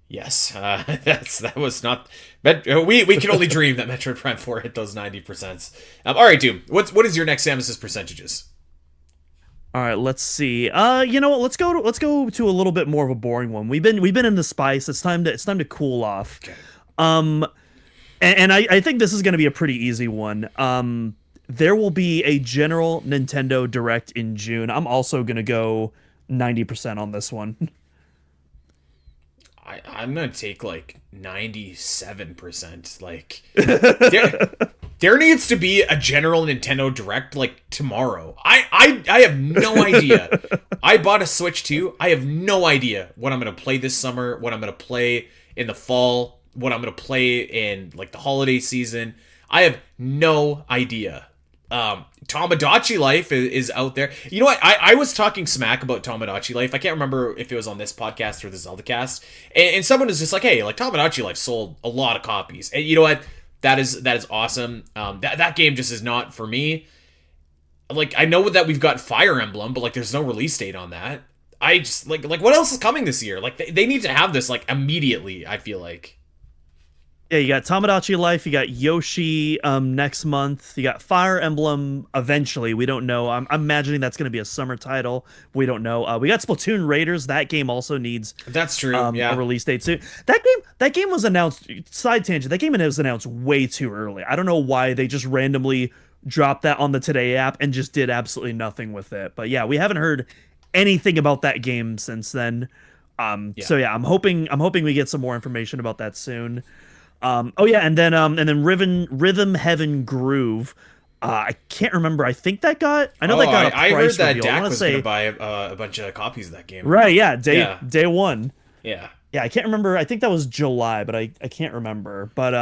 yes, that was not. We can only dream that Metroid Prime 4 hit those 90%. All right, Doom. What is your next SAMUS'S percentages? All right, let's see. You know what? Let's go to a little bit more of a boring one. We've been in the spice. It's time to cool off. Okay. And I think this is going to be a pretty easy one. There will be a general Nintendo Direct in June. I'm also going to go 90% on this one. I'm going to take like 97%. Like, there needs to be a general Nintendo Direct like tomorrow. I have no idea. I bought a Switch 2. I have no idea what I'm going to play this summer, what I'm going to play in the fall, what I'm going to play in like the holiday season. I have no idea. Tomodachi Life is out there. You know what? I was talking smack about Tomodachi Life. I can't remember if it was on this podcast or the Zelda cast. And someone was just like, hey, like Tomodachi Life sold a lot of copies. And you know what? That is awesome. That game just is not for me. Like, I know that we've got Fire Emblem, but like there's no release date on that. I just like what else is coming this year? Like they need to have this like immediately, I feel like. Yeah, you got Tomodachi Life, you got Yoshi next month, you got Fire Emblem eventually. We don't know. I'm imagining that's going to be a summer title. We don't know. We got Splatoon Raiders. That game also needs that's true. A release date soon. That game was announced. Side tangent. That game was announced way too early. I don't know why they just randomly dropped that on the Today app and just did absolutely nothing with it. But yeah, we haven't heard anything about that game since then. So yeah, I'm hoping we get some more information about that soon. And then Rhythm Heaven Groove. I can't remember. I think that got. I know that got a price I heard that reveal. Dak was going to buy a bunch of copies of that game. Right? Yeah. Day one. Yeah. Yeah. I can't remember. I think that was July, but I can't remember. But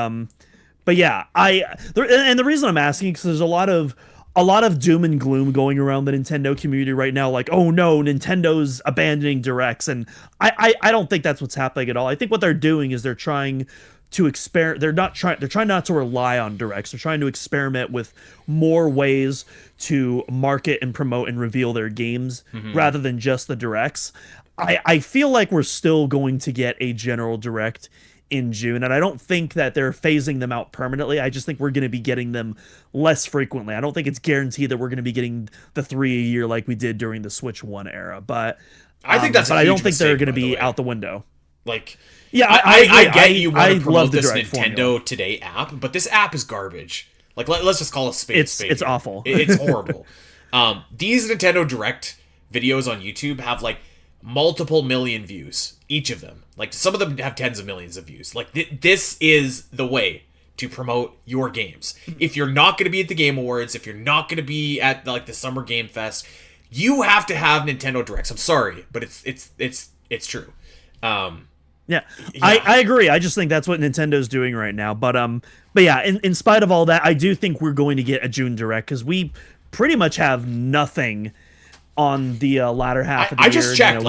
yeah. And the reason I'm asking because there's a lot of doom and gloom going around the Nintendo community right now. Like, oh no, Nintendo's abandoning directs, and I don't think that's what's happening at all. I think what they're doing is they're trying to experiment. They're trying not to rely on directs. They're trying to experiment with more ways to market and promote and reveal their games rather than just the directs. I feel like we're still going to get a general direct in June, and I don't think that they're phasing them out permanently. I just think we're going to be getting them less frequently. I don't think it's guaranteed that we're going to be getting the 3 a year like we did during the Switch 1 era, but I think that's. But I don't think they're going to be out the window. Like. Yeah, I get you want to promote this Nintendo formula. Today app, but this app is garbage. Like, let's just call it space. It's awful. It's horrible. These Nintendo Direct videos on YouTube have like multiple million views, each of them. Like some of them have tens of millions of views. Like this is the way to promote your games. If you're not going to be at the Game Awards, if you're not going to be at like the Summer Game Fest, you have to have Nintendo Directs. I'm sorry, but it's true. Yeah, I agree. I just think that's what Nintendo's doing right now. But yeah, in spite of all that, I do think we're going to get a June Direct because we pretty much have nothing on the latter half of the year. I just checked.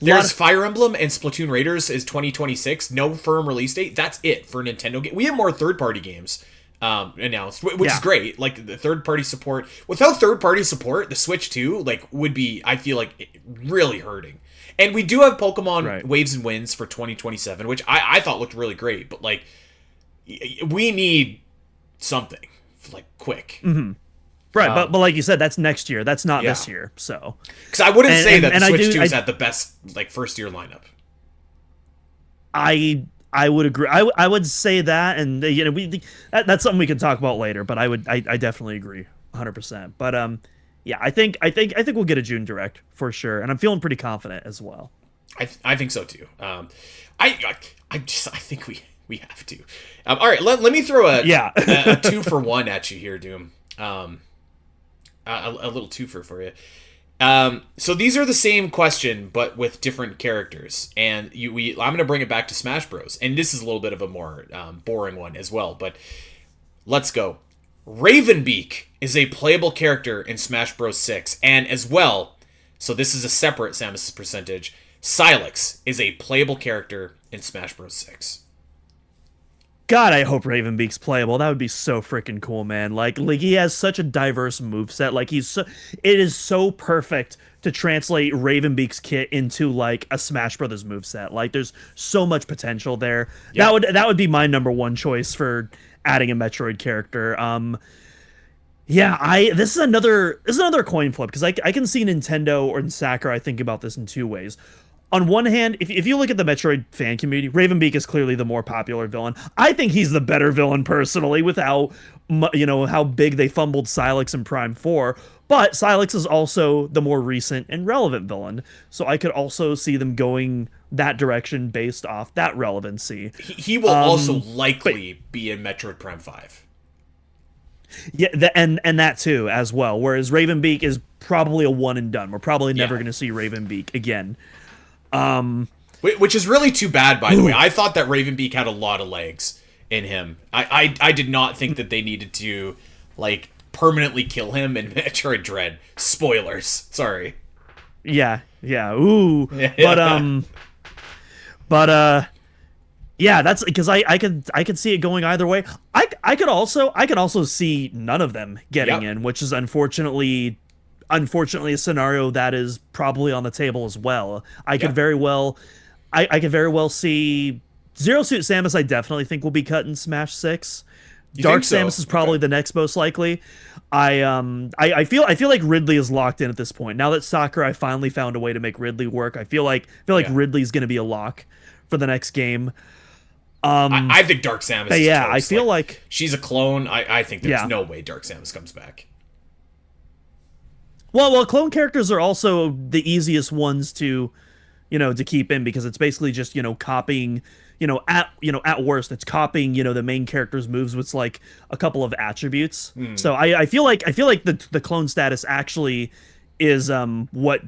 There's Fire Emblem and Splatoon Raiders is 2026. No firm release date. That's it for Nintendo game. We have more third-party games announced, which is great. Like the third-party support. Without third-party support, the Switch 2 would be, I feel like, really hurting. And we do have Pokemon Waves and Winds for 2027, which I thought looked really great. But, like, we need something, like, quick. Mm-hmm. Right, but like you said, that's next year. That's not this year, so. Because I wouldn't say that the Switch 2 is at the best, like, first-year lineup. I would agree. I would say that, and, that's something we can talk about later, but I definitely agree 100%. But, yeah, I think we'll get a June Direct for sure, and I'm feeling pretty confident as well. I think so too. I think we have to. All right, let me throw a 2-for-1 at you here, Doom. a little twofer for you. So these are the same question, but with different characters, and I'm going to bring it back to Smash Bros. And this is a little bit of a more boring one as well, but let's go. Ravenbeak is a playable character in Smash Bros. 6, and as well, so this is a separate Samus's percentage, Sylux is a playable character in Smash Bros. 6. God, I hope Ravenbeak's playable. That would be so freaking cool, man. Like he has such a diverse moveset. Like it is so perfect to translate Ravenbeak's kit into like a Smash Brothers moveset. Like there's so much potential there. Yeah. That would be my number one choice for adding a Metroid character. Yeah, this is another coin flip, because I can see Nintendo or Sakurai thinking about this in two ways. On one hand, if you look at the Metroid fan community, Ravenbeak is clearly the more popular villain. I think he's the better villain personally, with how big they fumbled Sylux in Prime 4. But Sylux is also the more recent and relevant villain, so I could also see them going that direction based off that relevancy. He will also likely be in Metroid Prime 5. Yeah, and that too as well. Whereas Ravenbeak is probably a one and done. We're probably never going to see Ravenbeak again. Which is really too bad, by the way. I thought that Ravenbeak had a lot of legs in him. I did not think that they needed to like permanently kill him in Metroid Dread. Spoilers. Sorry. Yeah. Ooh. But yeah, that's because I could see it going either way. I could also see none of them getting in, which is unfortunately a scenario that is probably on the table as well. I could very well see Zero Suit Samus. I definitely think will be cut in Smash 6. Dark Samus is probably the next most likely. I feel like Ridley is locked in at this point. Now that Sakurai finally found a way to make Ridley work, I feel like Ridley's going to be a lock for the next game. I think Dark Samus is yeah, toast. I feel like she's a clone. I think there's no way Dark Samus comes back. Well, clone characters are also the easiest ones to keep in, because it's basically just, copying, at worst, it's copying, the main character's moves with like a couple of attributes. So I feel like the clone status actually is what,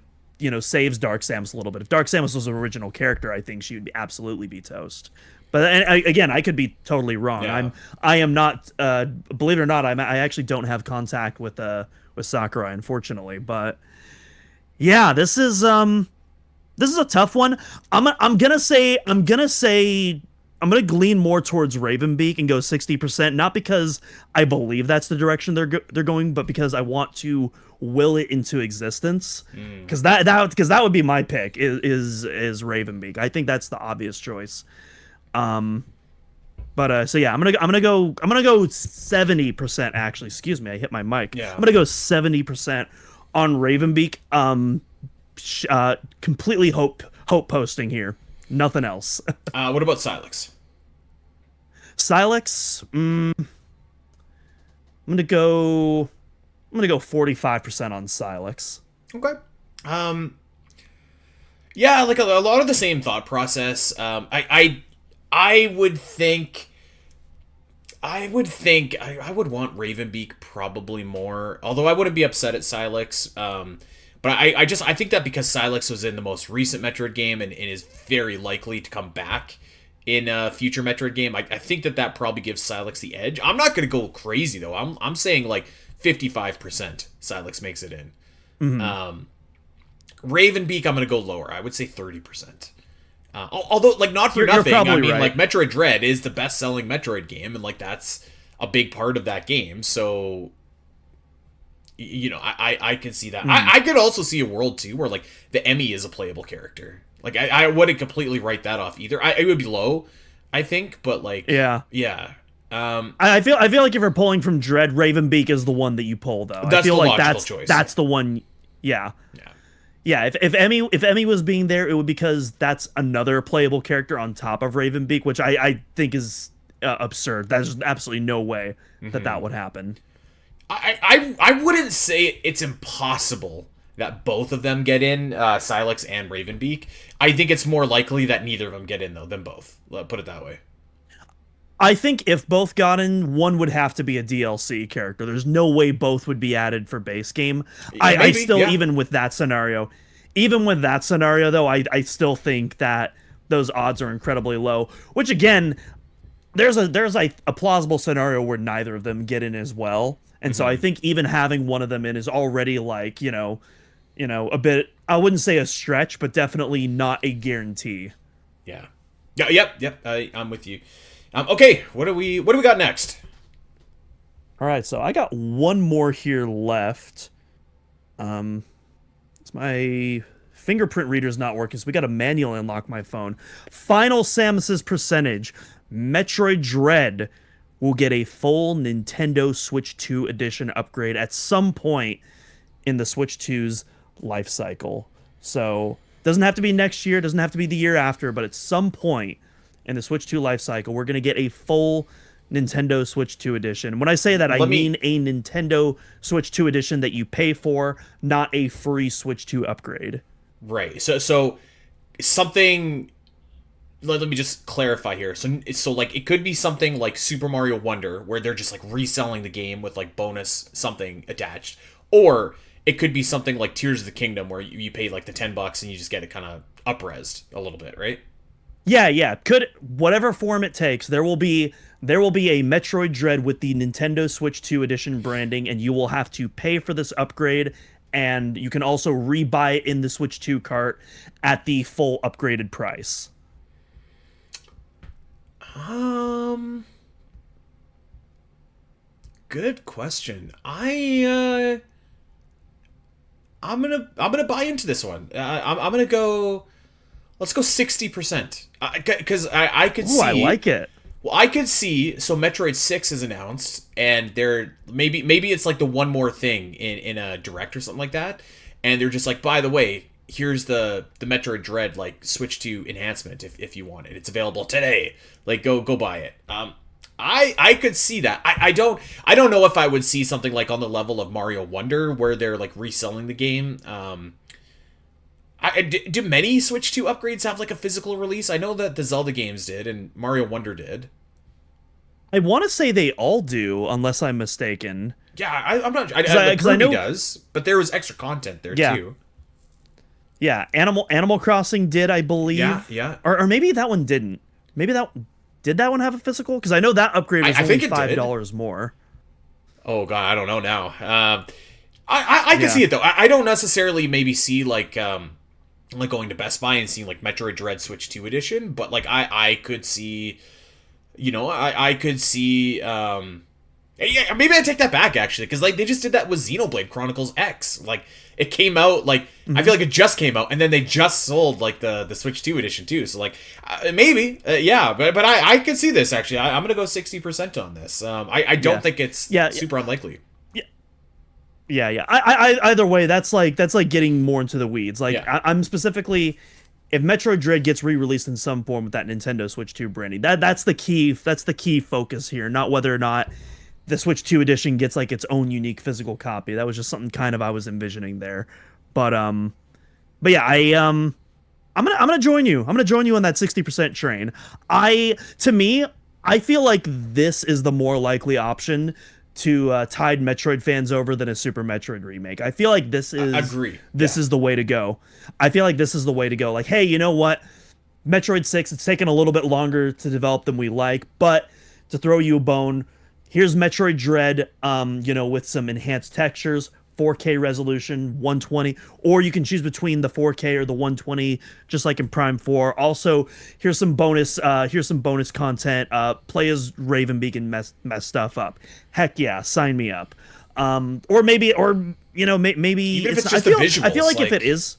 saves Dark Samus a little bit. If Dark Samus was an original character, I think she would absolutely be toast. But again, I could be totally wrong. Yeah. I am not, believe it or not, I actually don't have contact with Sakurai, unfortunately. But yeah, this is a tough one. I'm gonna glean more towards Ravenbeak and go 60%, not because I believe that's the direction they're going, but because I want to will it into existence. Because that would be my pick is Ravenbeak. I think that's the obvious choice. But so yeah, I'm gonna go 70%. Actually, excuse me, I hit my mic. Yeah. I'm gonna go 70% on Ravenbeak. Completely hope posting here. Nothing else. What about Sylux? Sylux, I'm gonna go 45% on Sylux. Okay. Yeah, like a lot of the same thought process. I would think I would want Ravenbeak probably more, although I wouldn't be upset at Sylux. But I think that because Sylux was in the most recent Metroid game and is very likely to come back in a future Metroid game, I think that probably gives Sylux the edge. I'm not going to go crazy though. I'm saying like 55% Sylux makes it in. Mm-hmm. Ravenbeak, I'm going to go lower. I would say 30%. Although, like, not for nothing, I mean, right. Like, Metroid Dread is the best-selling Metroid game, and, like, that's a big part of that game, so, I can see that. I could also see a world, too, where, like, the Emmy is a playable character. Like, I wouldn't completely write that off, either. It would be low, I think, but, like... Yeah. I feel like if you're pulling from Dread, Ravenbeak is the one that you pull, though. That's I feel the like logical choice. That's the one... Yeah. Yeah, if Emmy was being there, it would because that's another playable character on top of Ravenbeak, which I think is absurd. There's absolutely no way that would happen. I wouldn't say it's impossible that both of them get in, Sylux and Ravenbeak. I think it's more likely that neither of them get in, though, than both. Let's put it that way. I think if both got in, one would have to be a DLC character. There's no way both would be added for base game. I still, even with that scenario, though, I still think that those odds are incredibly low. Which again, there's a plausible scenario where neither of them get in as well, and so I think even having one of them in is already like a bit. I wouldn't say a stretch, but definitely not a guarantee. Yeah. Yep. I'm with you. Okay, what do we got next? All right, so I got one more here left. It's my fingerprint reader's not working, so we got to manually unlock my phone. Final SAMUS'S percentage. Metroid Dread will get a full Nintendo Switch 2 edition upgrade at some point in the Switch 2's life cycle. So, doesn't have to be next year, doesn't have to be the year after, but at some point in the Switch 2 life cycle, we're going to get a full Nintendo Switch 2 edition. When I say that, I mean a Nintendo Switch 2 edition that you pay for, not a free Switch 2 upgrade. Right. So something. Let me just clarify here. So like it could be something like Super Mario Wonder, where they're just like reselling the game with like bonus something attached, or it could be something like Tears of the Kingdom, where you pay like the $10 and you just get it kind of up-resed a little bit, right? Yeah. Could whatever form it takes, there will be a Metroid Dread with the Nintendo Switch 2 edition branding, and you will have to pay for this upgrade, and you can also rebuy it in the Switch 2 cart at the full upgraded price. Good question. I'm gonna buy into this one. I'm gonna go. Let's go 60%. Because I could see. I like it. Well, I could see. So Metroid 6 is announced, and they're maybe it's like the one more thing in a direct or something like that, and they're just like, by the way, here's the Metroid Dread like Switch 2 enhancement if you want it. It's available today. Like go buy it. I could see that. I don't know if I would see something like on the level of Mario Wonder where they're like reselling the game. Do many Switch 2 upgrades have like a physical release? I know that the Zelda games did and Mario Wonder did. I want to say they all do, unless I'm mistaken. Yeah, I'm not. Because I know does, but there was extra content there too. Yeah, Animal Crossing did, I believe. Yeah. Or maybe that one didn't. Maybe did that one have a physical? Because I know that upgrade was only $5 more. Oh god, I don't know now. I can see it though. I don't necessarily maybe see like going to Best Buy and seeing like Metroid Dread Switch 2 edition, but like I could see, I could see. Yeah, maybe I take that back actually, because like they just did that with Xenoblade Chronicles X. Like it came out like I feel like it just came out, and then they just sold like the Switch 2 edition too. So like maybe yeah, but I could see this actually. I'm gonna go 60% on this. I don't think it's super unlikely. Yeah. I either way, that's like getting more into the weeds. Like I'm specifically, if Metroid Dread gets re-released in some form with that Nintendo Switch 2 branding, that's the key focus here, not whether or not the Switch 2 edition gets like its own unique physical copy. That was just something kind of I was envisioning there. But yeah, I'm gonna join you. I'm gonna join you on that 60% train. I feel like this is the more likely option to tide Metroid fans over than a Super Metroid remake. I feel like this is is the way to go. I feel like this is the way to go. Like, hey, you know what? Metroid 6, it's taken a little bit longer to develop than we like, but to throw you a bone, here's Metroid Dread, with some enhanced textures, 4K resolution, 120, or you can choose between the 4K or the 120, just like in Prime 4. Also, here's some bonus content. Play as Ravenbeak and mess stuff up. Heck yeah, sign me up. Or maybe even if it's just the visuals. I feel like if it is,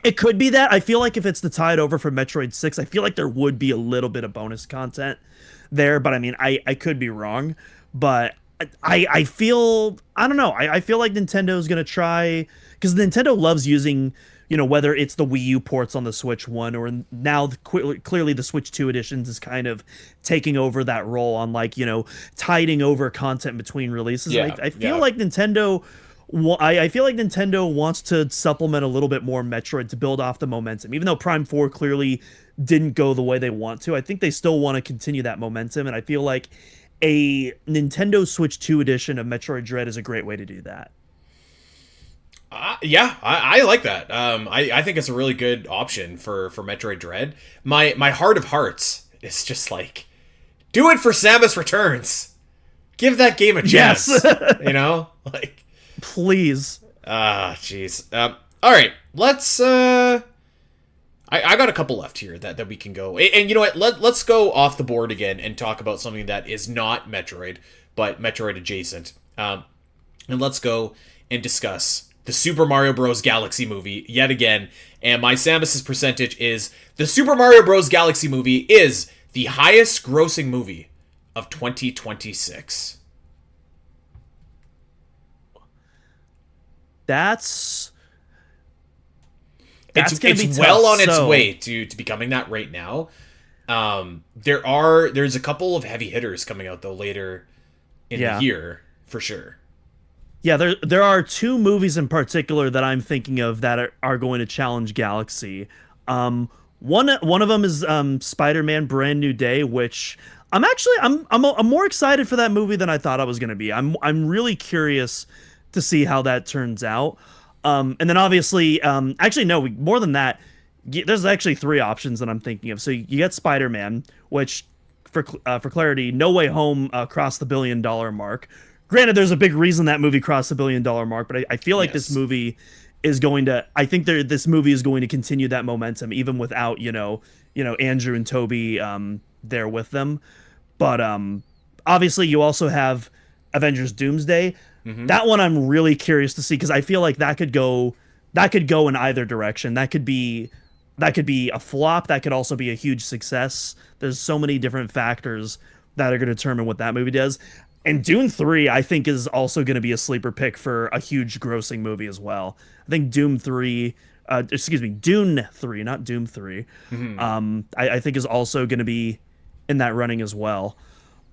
it could be that. I feel like if it's the tide over for Metroid 6, I feel like there would be a little bit of bonus content there, but I mean, I could be wrong, but I feel like Nintendo's gonna try, because Nintendo loves using, whether it's the Wii U ports on the Switch 1 or now clearly the Switch 2 editions is kind of taking over that role on like, tiding over content between releases. I feel like Nintendo wants to supplement a little bit more Metroid to build off the momentum, even though Prime 4 clearly didn't go the way they want to. I think they still want to continue that momentum, and I feel like a Nintendo Switch 2 edition of Metroid Dread is a great way to do that. Yeah, I like that. I think it's a really good option for Metroid Dread. My heart of hearts is just like, do it for Samus Returns. Give that game a chance. Yes. You know, like, please. Jeez. All right, let's. I got a couple left here that we can go, and you know what? Let's go off the board again and talk about something that is not Metroid, but Metroid adjacent. And let's go and discuss the Super Mario Bros. Galaxy movie yet again. And my Samus's percentage is the Super Mario Bros. Galaxy movie is the highest grossing movie of 2026. It's well on its way to becoming that right now. There's a couple of heavy hitters coming out though later in the year for sure. Yeah, there are two movies in particular that I'm thinking of that are going to challenge Galaxy. One of them is Spider-Man: Brand New Day, which I'm more excited for that movie than I thought I was going to be. I'm really curious to see how that turns out. And then obviously, more than that, there's actually three options that I'm thinking of. So you get Spider-Man, which for clarity, No Way Home crossed the $1 billion mark. Granted, there's a big reason that movie crossed the $1 billion mark, but I feel like this movie is going to. I think this movie is going to continue that momentum, even without Andrew and Toby there with them. But obviously, you also have Avengers: Doomsday. Mm-hmm. That one I'm really curious to see because I feel like that could go in either direction. That could be a flop. That could also be a huge success. There's so many different factors that are going to determine what that movie does. And Dune 3, I think, is also going to be a sleeper pick for a huge grossing movie as well. I think Dune 3, not Doom 3, mm-hmm. I think is also going to be in that running as well.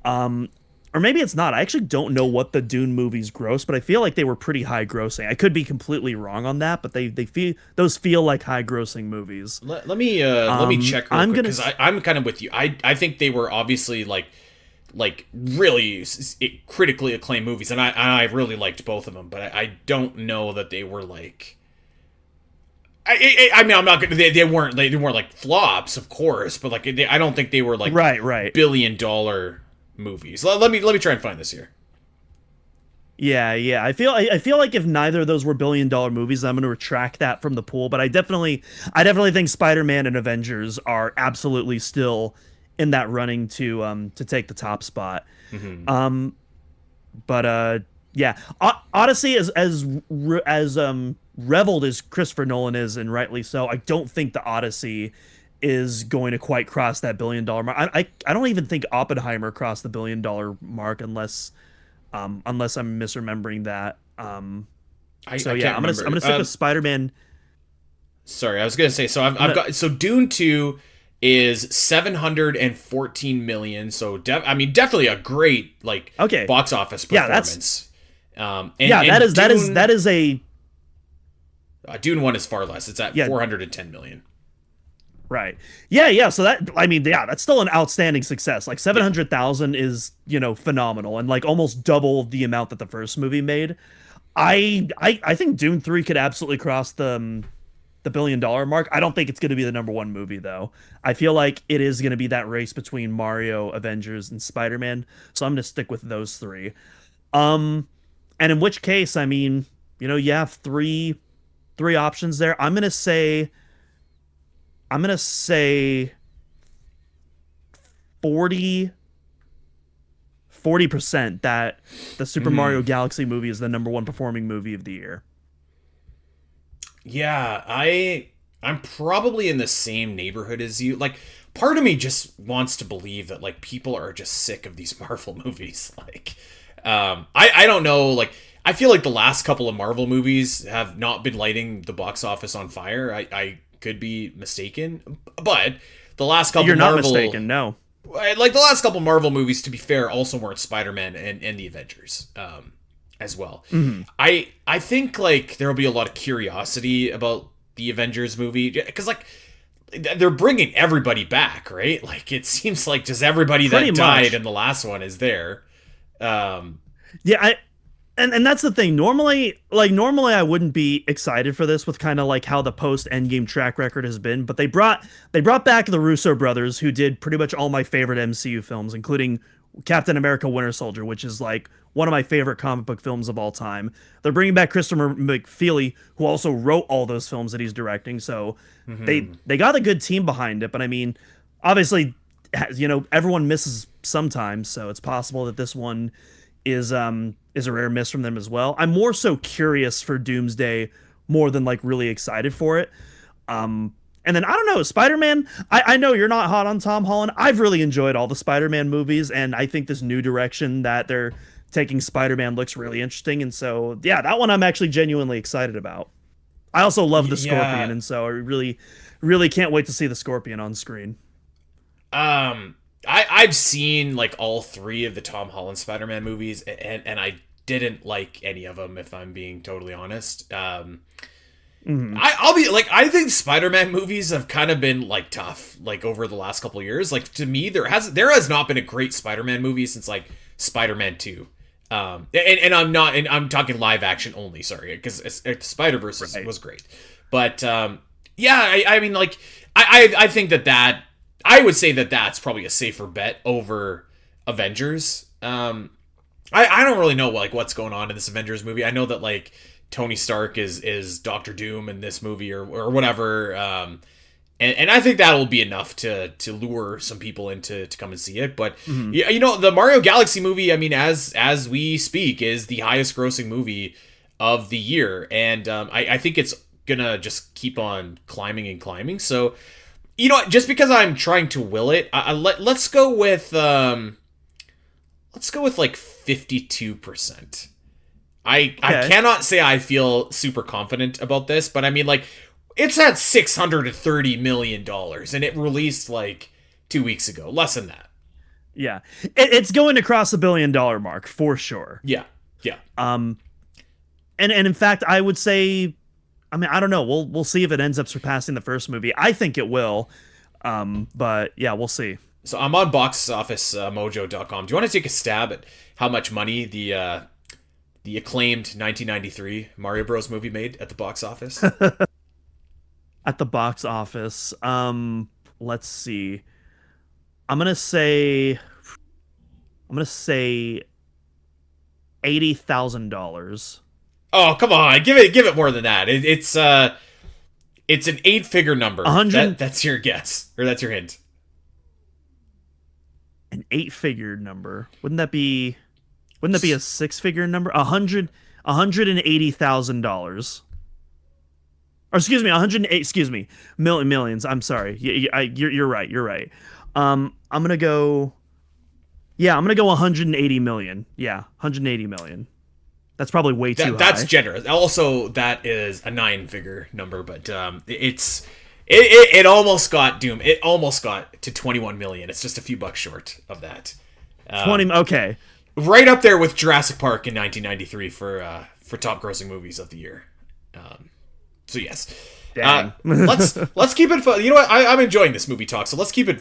Or maybe it's not. I actually don't know what the Dune movies gross, but I feel like they were pretty high grossing. I could be completely wrong on that, but those feel like high grossing movies. Let me check real quick, because I'm kind of with you. I think they were obviously like really critically acclaimed movies, and I really liked both of them, but I don't know that they were like. I mean, I'm not gonna. They weren't like flops, of course, but like I don't think they were like right $1 billion movies. Let me try and find this here. Yeah. I feel like if neither of those were $1 billion movies, I'm going to retract that from the pool. But I definitely think Spider-Man and Avengers are absolutely still in that running to take the top spot. Mm-hmm. Yeah, Odyssey as reveled as Christopher Nolan is, and rightly so, I don't think the Odyssey is going to quite cross that $1 billion mark. I don't even think Oppenheimer crossed the $1 billion mark unless I'm misremembering that. I'm gonna stick with Spider-Man. Sorry, I was gonna say, so I've got Dune 2 is 714 million. So definitely a great box office performance. That is a Dune 1 is far less. It's at 410 million. Right. Yeah. So that's still an outstanding success. Like 700,000 is, phenomenal, and like almost double the amount that the first movie made. I think Dune 3 could absolutely cross the $1 billion mark. I don't think it's going to be the number one movie though. I feel like it is going to be that race between Mario, Avengers, and Spider-Man. So I'm going to stick with those three. And in which case, you have three options there. I'm going to say 40% that the Super Mario Galaxy movie is the number one performing movie of the year. Yeah, I'm probably in the same neighborhood as you. Like, part of me just wants to believe that like people are just sick of these Marvel movies. Like, I don't know. Like, I feel like the last couple of Marvel movies have not been lighting the box office on fire. I could be mistaken, but the last couple You're not mistaken, no. Like the last couple Marvel movies, to be fair, also weren't Spider-Man and the Avengers as well. Mm-hmm. I think like there will be a lot of curiosity about the Avengers movie, because like they're bringing everybody back, right? Like, it seems like just everybody Pretty that died much. in the last one is there. Yeah, and that's the thing. Normally I wouldn't be excited for this with kind of like how the post Endgame track record has been, but they brought back the Russo brothers, who did pretty much all my favorite MCU films, including Captain America: Winter Soldier, which is like one of my favorite comic book films of all time. They're bringing back Christopher McFeely, who also wrote all those films that he's directing. So they got a good team behind it. But I mean, obviously, everyone misses sometimes, so it's possible that this one is a rare miss from them as well. I'm more so curious for Doomsday more than like really excited for it. And then I don't know, Spider-Man, I know you're not hot on Tom Holland. I've really enjoyed all the Spider-Man movies, and I think this new direction that they're taking Spider-Man looks really interesting. And so, yeah, that one I'm actually genuinely excited about. I also love the Scorpion, and so I really, really can't wait to see the Scorpion on screen. I've seen like all 3 of the Tom Holland Spider-Man movies, and I didn't like any of them, if I'm being totally honest. I'll be like, I think Spider-Man movies have kind of been like tough, like over the last couple of years. Like, to me, there has not been a great Spider-Man movie since like Spider-Man 2. And I'm talking live action only, sorry, because Spider-Verse was great. But yeah, I mean, like, I think that I would say that that's probably a safer bet over Avengers. I don't really know like what's going on in this Avengers movie. I know that like Tony Stark is Doctor Doom in this movie or whatever. And I think that'll be enough to lure some people into to come and see it. But yeah, the Mario Galaxy movie, I mean, as we speak, is the highest grossing movie of the year, and I think it's gonna just keep on climbing and climbing. So, just because I'm trying to will it, let's go with like 52%. I cannot say I feel super confident about this, but I mean, like, it's at $630 million, and it released like 2 weeks ago, less than that. Yeah, it's going to cross the $1 billion mark for sure. Yeah. And in fact, I would say, I mean, I don't know. We'll see if it ends up surpassing the first movie. I think it will. But yeah, we'll see. So I'm on boxofficemojo.com. Do you want to take a stab at how much money the acclaimed 1993 Mario Bros. Movie made at the box office? At the box office, let's see. I'm gonna say $80,000. Oh, come on, give it more than that. It's an 8-figure number. 100. That's your guess, or that's your hint. An 8-figure number. Wouldn't that be a 6-figure number? $180,000. Or excuse me, 108. Excuse me, millions. I'm sorry. You're right. You're right. I'm gonna go 180 million. Yeah, 180 million. That's probably way too high. That's generous. Also, that is a 9-figure number, but it almost got Doom. It almost got to 21 million. It's just a few bucks short of that. 20. Okay. Right up there with Jurassic Park in 1993 for top grossing movies of the year. So yes, let's keep it. You know what? I'm enjoying this movie talk, so let's keep it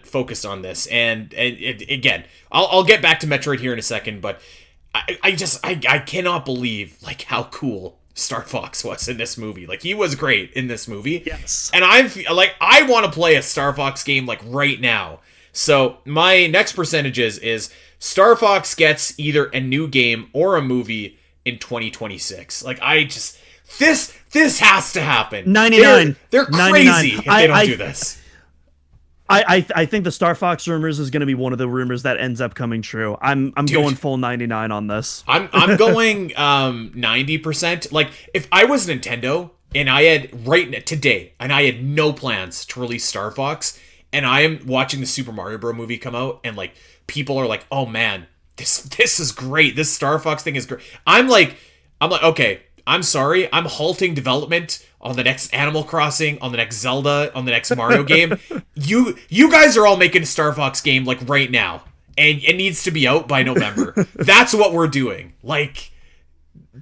focused on this. And again, I'll get back to Metroid here in a second, but I cannot believe like how cool Star Fox was in this movie. Like, he was great in this movie. Yes. And I want to play a Star Fox game like right now. So my next percentages is Star Fox gets either a new game or a movie in 2026. Like, this has to happen. 99. They're crazy if they don't do this. I think the Star Fox rumors is going to be one of the rumors that ends up coming true. I'm going full 99 on this. I'm going 90%. Like, if I was Nintendo and I had today and I had no plans to release Star Fox, and I am watching the Super Mario Bros. Movie come out, and like people are like, "Oh man, this is great. This Star Fox thing is great." I'm like, okay, I'm sorry, I'm halting development on the next Animal Crossing, on the next Zelda, on the next Mario game. You guys are all making a Star Fox game like right now, and it needs to be out by November. That's what we're doing. Like,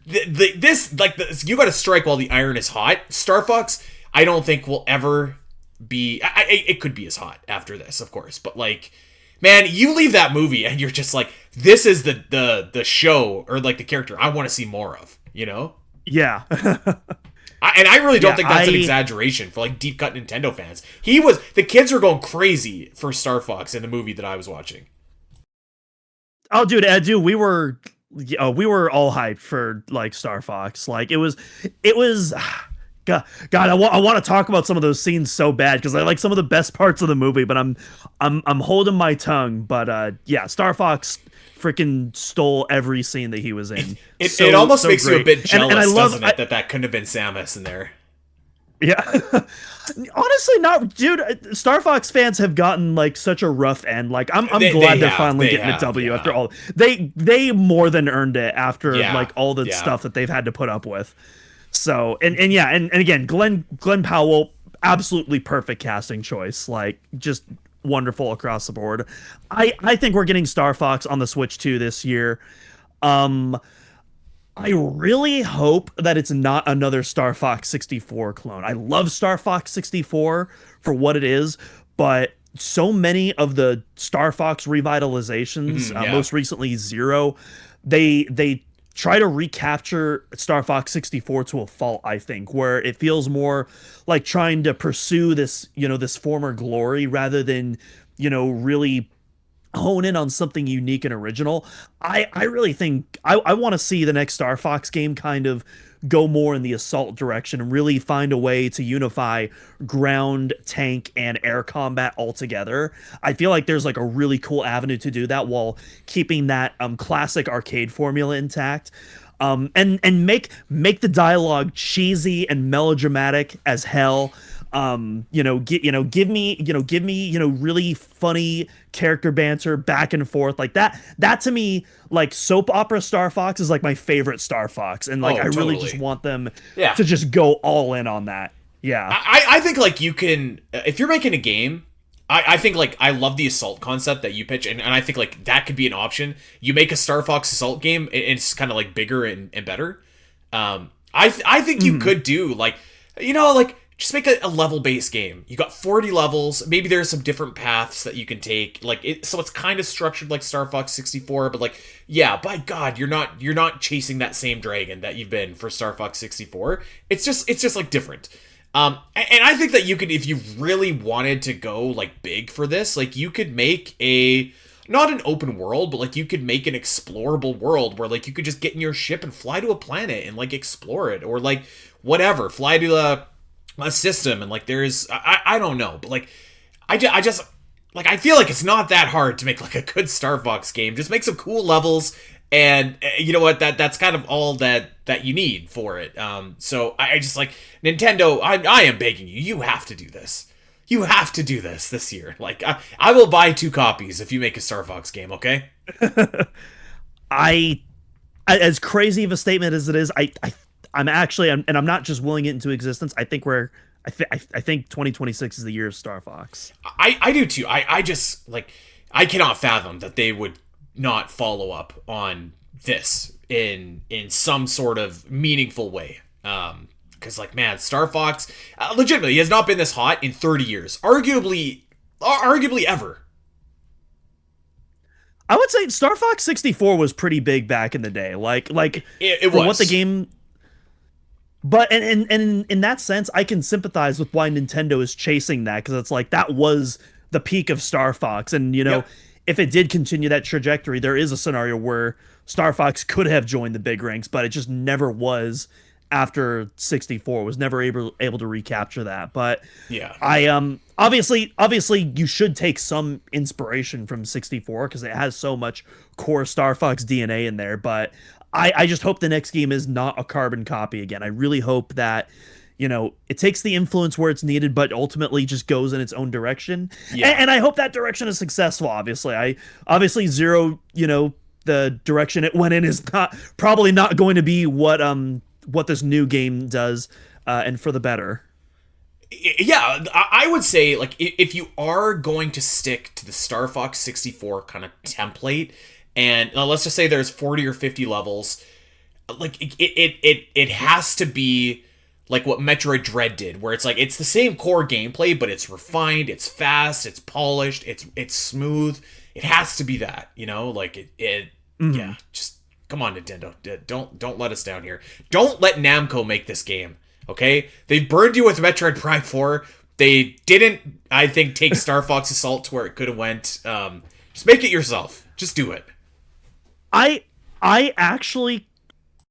you got to strike while the iron is hot. Star Fox, I don't think will ever be. It could be as hot after this, of course, but like, man, you leave that movie and you're just like, this is the show or like the character I want to see more of. You know? Yeah. And I really don't think that's an exaggeration for like deep cut Nintendo fans. The kids were going crazy for Star Fox in the movie that I was watching. Oh, dude, we were all hyped for like Star Fox. Like it was. God, I want to talk about some of those scenes so bad because I like some of the best parts of the movie, but I'm holding my tongue. But yeah, Star Fox freaking stole every scene that he was in. It almost makes great. you a bit jealous, and I love, doesn't it, that couldn't have been Samus in there. Yeah. Honestly, not, dude. Star Fox fans have gotten like such a rough end. Like I'm glad they're finally getting a W after all. They more than earned it after like all the stuff that they've had to put up with. So and again, Glenn Powell, absolutely perfect casting choice. Like just wonderful across the board. I think we're getting Star Fox on the Switch 2 this year. I really hope that it's not another Star Fox 64 clone. I love Star Fox 64 for what it is, but so many of the Star Fox revitalizations, most recently Zero, they try to recapture Star Fox 64 to a fault, I think, where it feels more like trying to pursue this, this former glory rather than, really hone in on something unique and original. I really think I want to see the next Star Fox game kind of go more in the assault direction and really find a way to unify ground, tank, and air combat all together. I feel like there's like a really cool avenue to do that while keeping that classic arcade formula intact. And make the dialogue cheesy and melodramatic as hell. Give me really funny character banter back and forth like that. That to me, like soap opera Star Fox is like my favorite Star Fox, and like I really just want them to just go all in on that. Yeah, I think like you can, if you're making a game. I think like I love the assault concept that you pitch, and I think like that could be an option. You make a Star Fox assault game, and it's kind of like bigger and better. I think you could do like just make a level-based game. You got 40 levels. Maybe there's some different paths that you can take. So it's kind of structured like Star Fox 64, but like, yeah, by God, you're not chasing that same dragon that you've been for Star Fox 64. It's just like different. And I think that you could, if you really wanted to go like big for this, like you could make not an open world, but like you could make an explorable world where like you could just get in your ship and fly to a planet and like explore it, or like whatever, fly to a system, and like there's I don't know, but like I just like I feel like it's not that hard to make like a good Star Fox game. Just make some cool levels, and you know what, that's kind of all that you need for it. So I just like Nintendo, I am begging you have to do this. You have to do this year. Like I will buy 2 copies if you make a Star Fox game, okay? I as crazy of a statement as it is, I'm actually, and I'm not just willing it into existence. I think I think 2026 is the year of Star Fox. I do too. I just like, I cannot fathom that they would not follow up on this in some sort of meaningful way. Because like, man, Star Fox legitimately has not been this hot in 30 years, arguably ever. I would say Star Fox 64 was pretty big back in the day. Like it was what the game. But and in that sense, I can sympathize with why Nintendo is chasing that, because it's like that was the peak of Star Fox, and if it did continue that trajectory, there is a scenario where Star Fox could have joined the big ranks, but it just never was after 64. Was never able to recapture that. But yeah, I obviously you should take some inspiration from 64 because it has so much core Star Fox DNA in there, but I just hope the next game is not a carbon copy again. I really hope that, it takes the influence where it's needed, but ultimately just goes in its own direction. Yeah. And I hope that direction is successful, obviously. Obviously Zero, the direction it went in is probably not going to be what this new game does, and for the better. Yeah, I would say, like, if you are going to stick to the Star Fox 64 kind of template, and let's just say there's 40 or 50 levels, like it has to be like what Metroid Dread did, where it's like it's the same core gameplay, but it's refined, it's fast, it's polished, it's smooth. It has to be that, like yeah, just come on, Nintendo. Don't let us down here. Don't let Namco make this game, okay? They've burned you with Metroid Prime 4. They didn't, I think, take Star Fox Assault to where it could have went. Just make it yourself. Just do it. I actually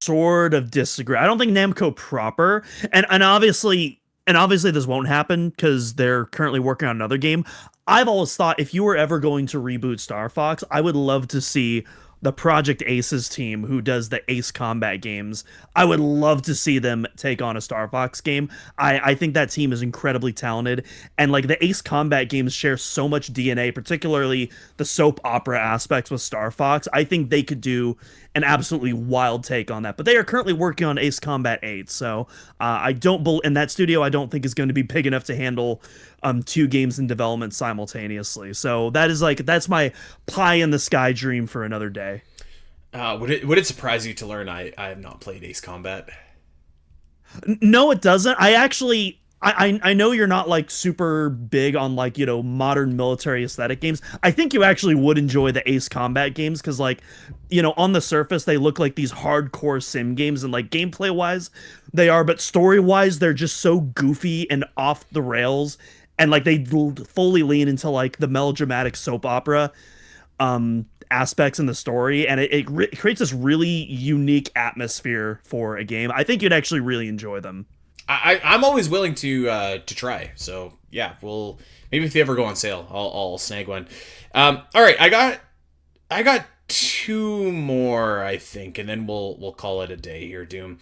sort of disagree. I don't think Namco proper, and obviously this won't happen because they're currently working on another game. I've always thought if you were ever going to reboot Star Fox, I would love to see the Project Aces team who does the Ace Combat games. I would love to see them take on a Star Fox game. I think that team is incredibly talented, and like the Ace Combat games share so much DNA, particularly the soap opera aspects with Star Fox. I think they could do an absolutely wild take on that, but they are currently working on Ace Combat 8, so I don't and that studio I don't think is going to be big enough to handle two games in development simultaneously. So that's my pie in the sky dream for another day. Would it surprise you to learn I have not played Ace Combat? No, it doesn't. I know you're not like super big on like, modern military aesthetic games. I think you actually would enjoy the Ace Combat games because like, on the surface they look like these hardcore sim games and like gameplay wise they are, but story wise they're just so goofy and off the rails, and like they fully lean into like the melodramatic soap opera aspects in the story, and it creates this really unique atmosphere for a game. I think you'd actually really enjoy them. I'm always willing to try. So yeah, maybe if they ever go on sale, I'll snag one. All right, I got two more, I think, and then we'll call it a day here, Doom.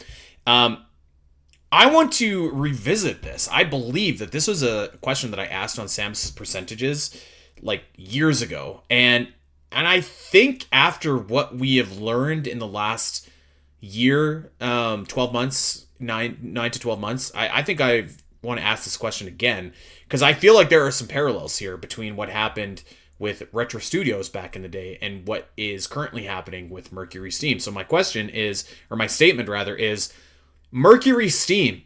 I want to revisit this. I believe that this was a question that I asked on SAMUS'S Percentages like years ago, and I think after what we have learned in the last year, 12 months, 9 to 12 months, I think I want to ask this question again, because I feel like there are some parallels here between what happened with Retro Studios back in the day and what is currently happening with Mercury Steam. So my question is, or my statement rather, is Mercury Steam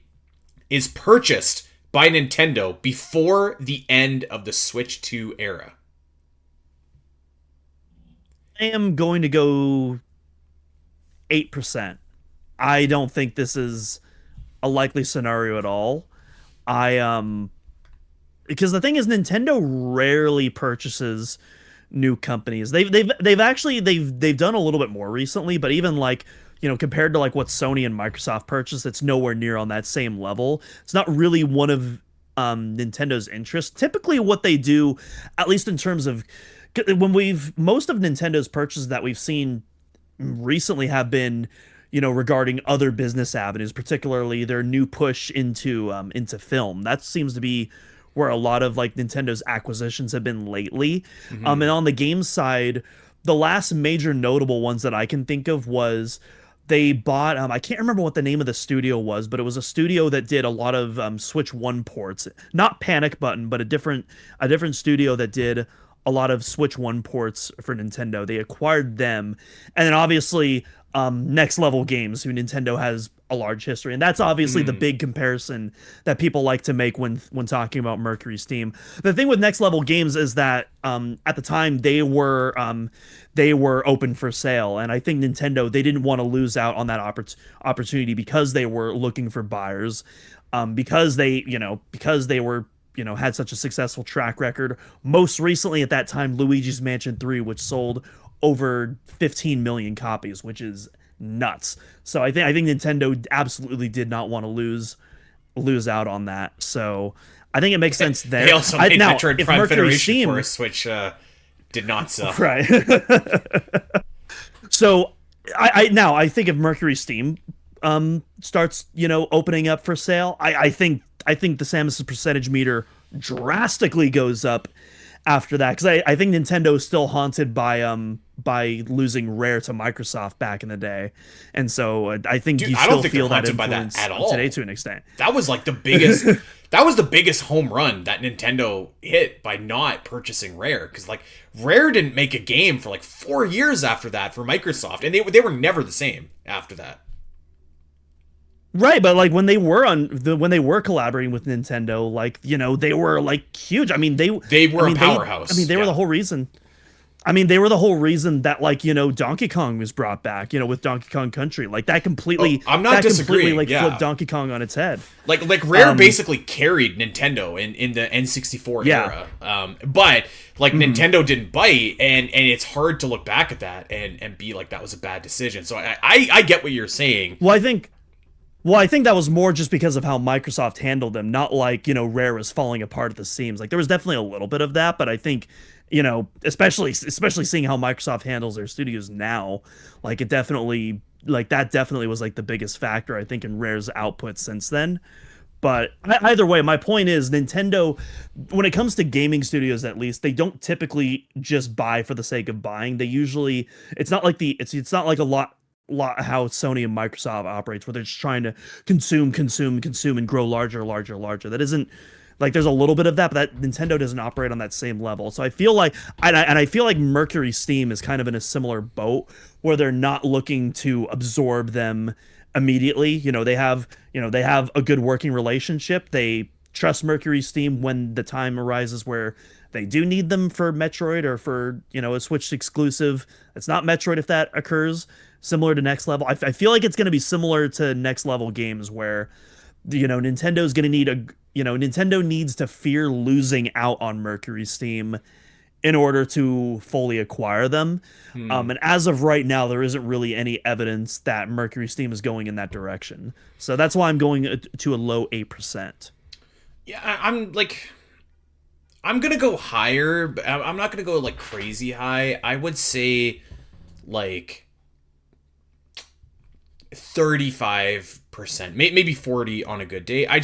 is purchased by Nintendo before the end of the Switch 2 era. I am going to go 8%. I don't think this is a likely scenario at all. Because the thing is, Nintendo rarely purchases new companies. They've done a little bit more recently, but even like, compared to like what Sony and Microsoft purchased, it's nowhere near on that same level. It's not really one of Nintendo's interests. Typically what they do, at least in terms of most of Nintendo's purchases that we've seen recently have been, regarding other business avenues, particularly their new push into film. That seems to be where a lot of like Nintendo's acquisitions have been lately. Mm-hmm. And on the game side, the last major notable ones that I can think of was they bought, I can't remember what the name of the studio was, but it was a studio that did a lot of Switch 1 ports. Not Panic Button, but a different studio that did a lot of Switch 1 ports for Nintendo. They acquired them. And then obviously Next Level Games, who Nintendo has a large history. And that's obviously the big comparison that people like to make when talking about Mercury Steam. The thing with Next Level Games is that at the time they were open for sale. And I think Nintendo, they didn't want to lose out on that opportunity because they were looking for buyers, because they were, had such a successful track record. Most recently at that time, Luigi's Mansion 3, which sold over 15 million copies, which is nuts. So I think Nintendo absolutely did not want to lose out on that. So I think it makes sense there. They also made Metroid Prime Mercury Federation Steam, for us, which did not sell. Right. So I think if Mercury Steam starts, opening up for sale, I think the SAMUS'S percentage meter drastically goes up after that, because I think Nintendo is still haunted by losing Rare to Microsoft back in the day, and so I think you still feel that influence at all today to an extent. That was like the biggest. That was the biggest home run that Nintendo hit by not purchasing Rare, because like Rare didn't make a game for like 4 years after that for Microsoft, and they were never the same after that. Right, but like when they were when they were collaborating with Nintendo, like, they were like huge. I mean, They were a powerhouse. They were the whole reason. I mean, they were the whole reason that, like, Donkey Kong was brought back, with Donkey Kong Country. Like, that completely, I'm not disagreeing. Completely, flipped Donkey Kong on its head. Like Rare basically carried Nintendo in the N64 era. But like Nintendo didn't bite, and it's hard to look back at that and be like, that was a bad decision. So I get what you're saying. Well, I think that was more just because of how Microsoft handled them, not like, Rare was falling apart at the seams. Like, there was definitely a little bit of that, but I think, especially seeing how Microsoft handles their studios now, like, that definitely was like the biggest factor, I think, in Rare's output since then. But either way, my point is, Nintendo, when it comes to gaming studios, at least, they don't typically just buy for the sake of buying. They usually, it's not like a lot how Sony and Microsoft operates, where they're just trying to consume and grow larger. That isn't, like, there's a little bit of that, but that Nintendo doesn't operate on that same level. So I feel like, I feel like Mercury Steam is kind of in a similar boat, where they're not looking to absorb them immediately. They have a good working relationship. They trust Mercury Steam when the time arises where they do need them for Metroid, or for, a Switch exclusive. It's not Metroid if that occurs. Similar to Next Level. I feel like it's going to be similar to Next Level games, where, Nintendo's going to need Nintendo needs to fear losing out on Mercury Steam in order to fully acquire them. And as of right now, there isn't really any evidence that Mercury Steam is going in that direction. So that's why I'm going to a low 8%. Yeah, I'm going to go higher, but I'm not going to go like crazy high. I would say like 35%, maybe 40 on a good day. I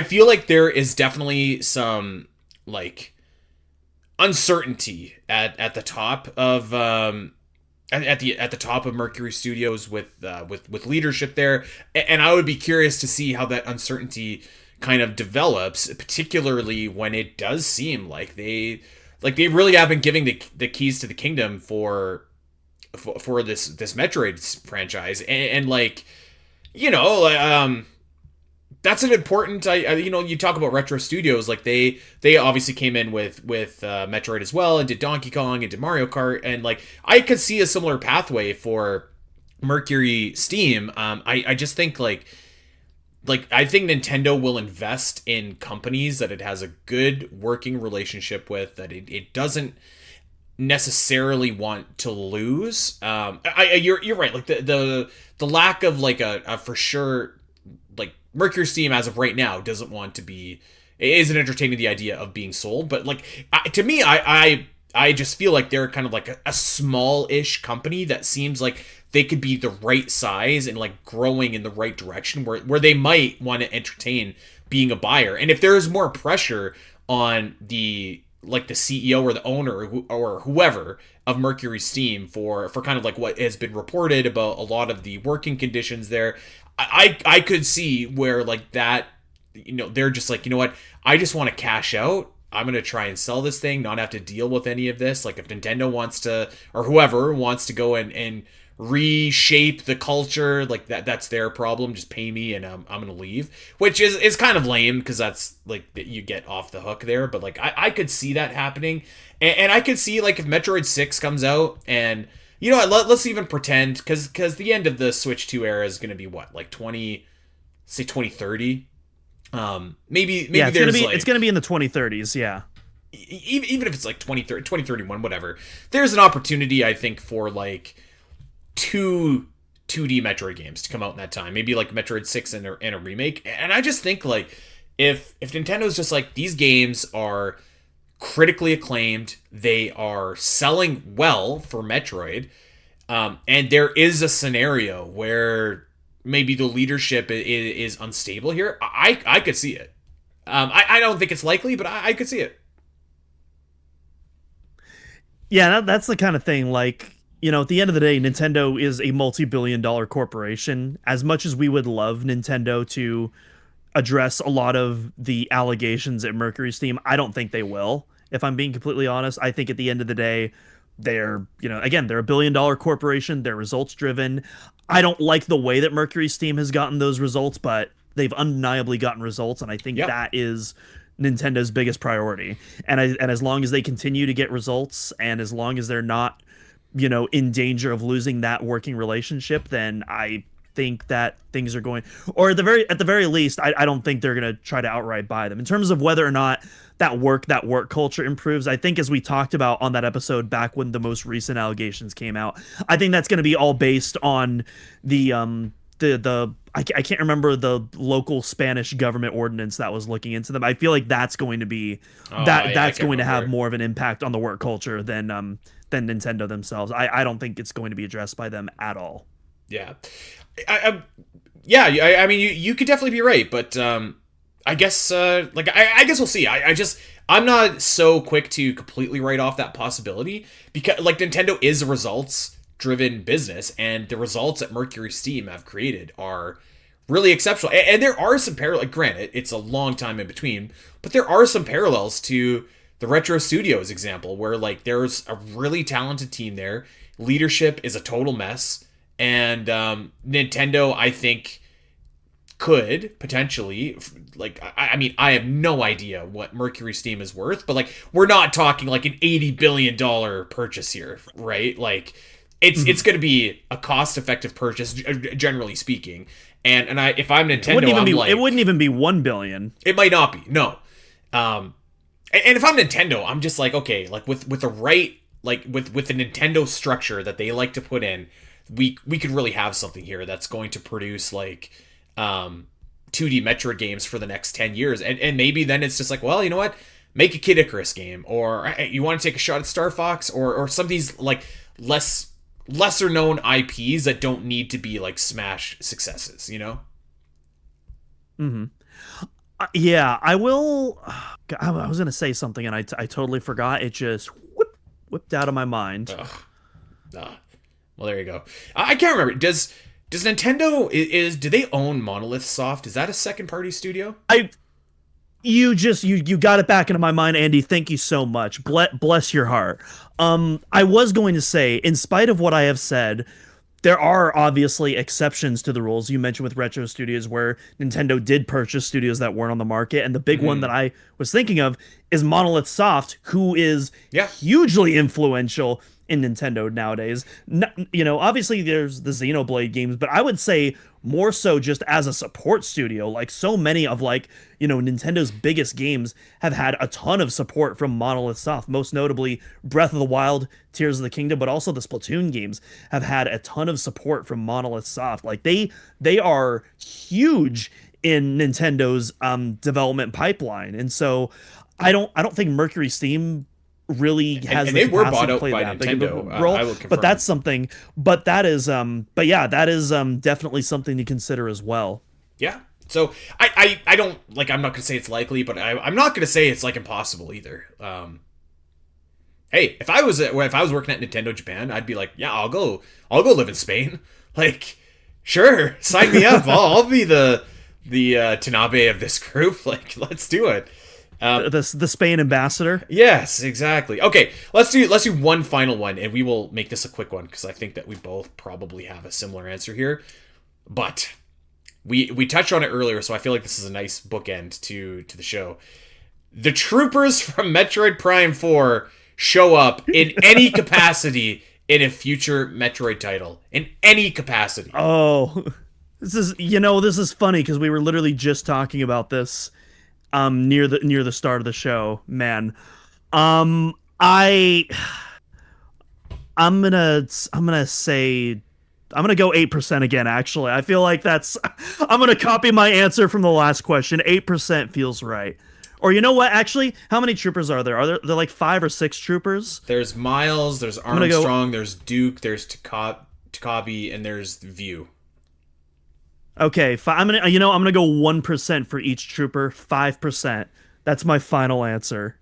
feel like there is definitely some like uncertainty at the top of at the top of Mercury Studios with leadership there, and I would be curious to see how that uncertainty kind of develops, particularly when it does seem like they really have been giving the keys to the kingdom for this Metroid franchise, and like, that's an important, you talk about retro studios, like they obviously came in with Metroid as well, and did Donkey Kong and did Mario Kart, and like I could see a similar pathway for Mercury Steam. I just think like I think Nintendo will invest in companies that it has a good working relationship with, that it doesn't necessarily want to lose. You're right. Like the lack of like a for sure, like Mercury Steam as of right now isn't entertaining the idea of being sold. But like to me, I just feel like they're kind of like a small-ish company that seems like they could be the right size and like growing in the right direction, where they might want to entertain being a buyer. And if there is more pressure on the CEO or the owner or whoever of Mercury Steam for kind of like what has been reported about a lot of the working conditions there, I could see where like that, they're just like, what, I just want to cash out. I'm going to try and sell this thing, not have to deal with any of this. Like if Nintendo wants to, or whoever wants to go and reshape the culture, like that's their problem, just pay me and I'm gonna leave, which is kind of lame, because that's like you get off the hook there. But like I could see that happening, and I could see like if Metroid 6 comes out, and let's even pretend, because the end of the Switch 2 era is gonna be what, like 2030, maybe yeah, it's gonna be in the 2030s, yeah. Even if it's like 2030, 2031, whatever, there's an opportunity, I think, for like 2 2D Metroid games to come out in that time, maybe like Metroid 6 and a remake. And I just think like if Nintendo's just like, these games are critically acclaimed, they are selling well for Metroid, and there is a scenario where maybe the leadership is unstable here, I could see it. I don't think it's likely, but I could see it. Yeah, that's the kind of thing, like, at the end of the day, Nintendo is a multi-billion-dollar corporation. As much as we would love Nintendo to address a lot of the allegations at Mercury Steam, I don't think they will, if I'm being completely honest. I think at the end of the day, they're, again, they're a billion-dollar corporation. They're results-driven. I don't like the way that Mercury Steam has gotten those results, but they've undeniably gotten results, and I think that is Nintendo's biggest priority. And as long as they continue to get results, and as long as they're not, in danger of losing that working relationship, then I think that things are going, or at the very least, I don't think they're going to try to outright buy them. In terms of whether or not that work culture improves, I think, as we talked about on that episode back when the most recent allegations came out, I think that's going to be all based on the I can't remember the local Spanish government ordinance that was looking into them. I feel like that's going to be that's going to have more of an impact on the work culture than Nintendo themselves. I don't think it's going to be addressed by them at all. Yeah, I mean, you could definitely be right, but I guess I guess we'll see. I'm not so quick to completely write off that possibility, because Nintendo is a results driven business, and the results that Mercury Steam have created are really exceptional. And there are some parallels. Granted, it's a long time in between, but there are some parallels to the Retro Studios example, where there's a really talented team there. Leadership is a total mess, and Nintendo, I think, could potentially, I mean, I have no idea what Mercury Steam is worth, but we're not talking an $80 billion purchase here, right? It's going to be a cost-effective purchase, generally speaking. And if I'm Nintendo, it wouldn't even be $1 billion. It might not be. No. And if I'm Nintendo, I'm just okay, with the right, with the Nintendo structure that they like to put in, we could really have something here that's going to produce 2D Metroid games for the next 10 years. And maybe then it's just well, you know what? Make a Kid Icarus game, or you want to take a shot at Star Fox, or some of these lesser known IPs that don't need to be smash successes, Mm-hmm. Yeah, I will. I was going to say something and I totally forgot. It just whipped out of my mind. Well, there you go. I can't remember. Does Nintendo do they own Monolith Soft? Is that a second party studio? You got it back into my mind, Andy. Thank you so much. Bless your heart. I was going to say, in spite of what I have said, there are obviously exceptions to the rules. You mentioned with Retro Studios where Nintendo did purchase studios that weren't on the market, and the big one that I was thinking of is Monolith Soft, who is hugely influential in Nintendo nowadays. Obviously there's the Xenoblade games, but I would say more so just as a support studio. So many of Nintendo's biggest games have had a ton of support from Monolith Soft, most notably Breath of the Wild, Tears of the Kingdom, but also the Splatoon games have had a ton of support from Monolith Soft. They are huge in Nintendo's development pipeline. And so I don't think Mercury Steam really has the capacity to play that big of a role, but that's something. But that is, definitely something to consider as well. Yeah. So I don't I'm not gonna say it's likely, but I'm not gonna say it's impossible either. Hey, if I was working at Nintendo Japan, I'd be yeah, I'll go live in Spain. Sure, sign me up. I'll be the Tanabe of this group. Let's do it. The Spain ambassador. Yes, exactly. Okay, let's do one final one, and we will make this a quick one because I think that we both probably have a similar answer here. But we touched on it earlier, so I feel like this is a nice bookend to the show. The troopers from Metroid Prime 4 show up in any capacity in a future Metroid title. In any capacity. Oh, this is funny because we were literally just talking about this near the start of the show, man. I'm gonna go 8% again, actually. I feel like I'm gonna copy my answer from the last question. 8% feels right. Or you know what, actually, how many troopers are there? Are there 5 or 6 troopers? There's Miles, there's Armstrong, there's Duke, there's Takabi, and there's View. Okay, I'm gonna go 1% for each trooper. 5%. That's my final answer.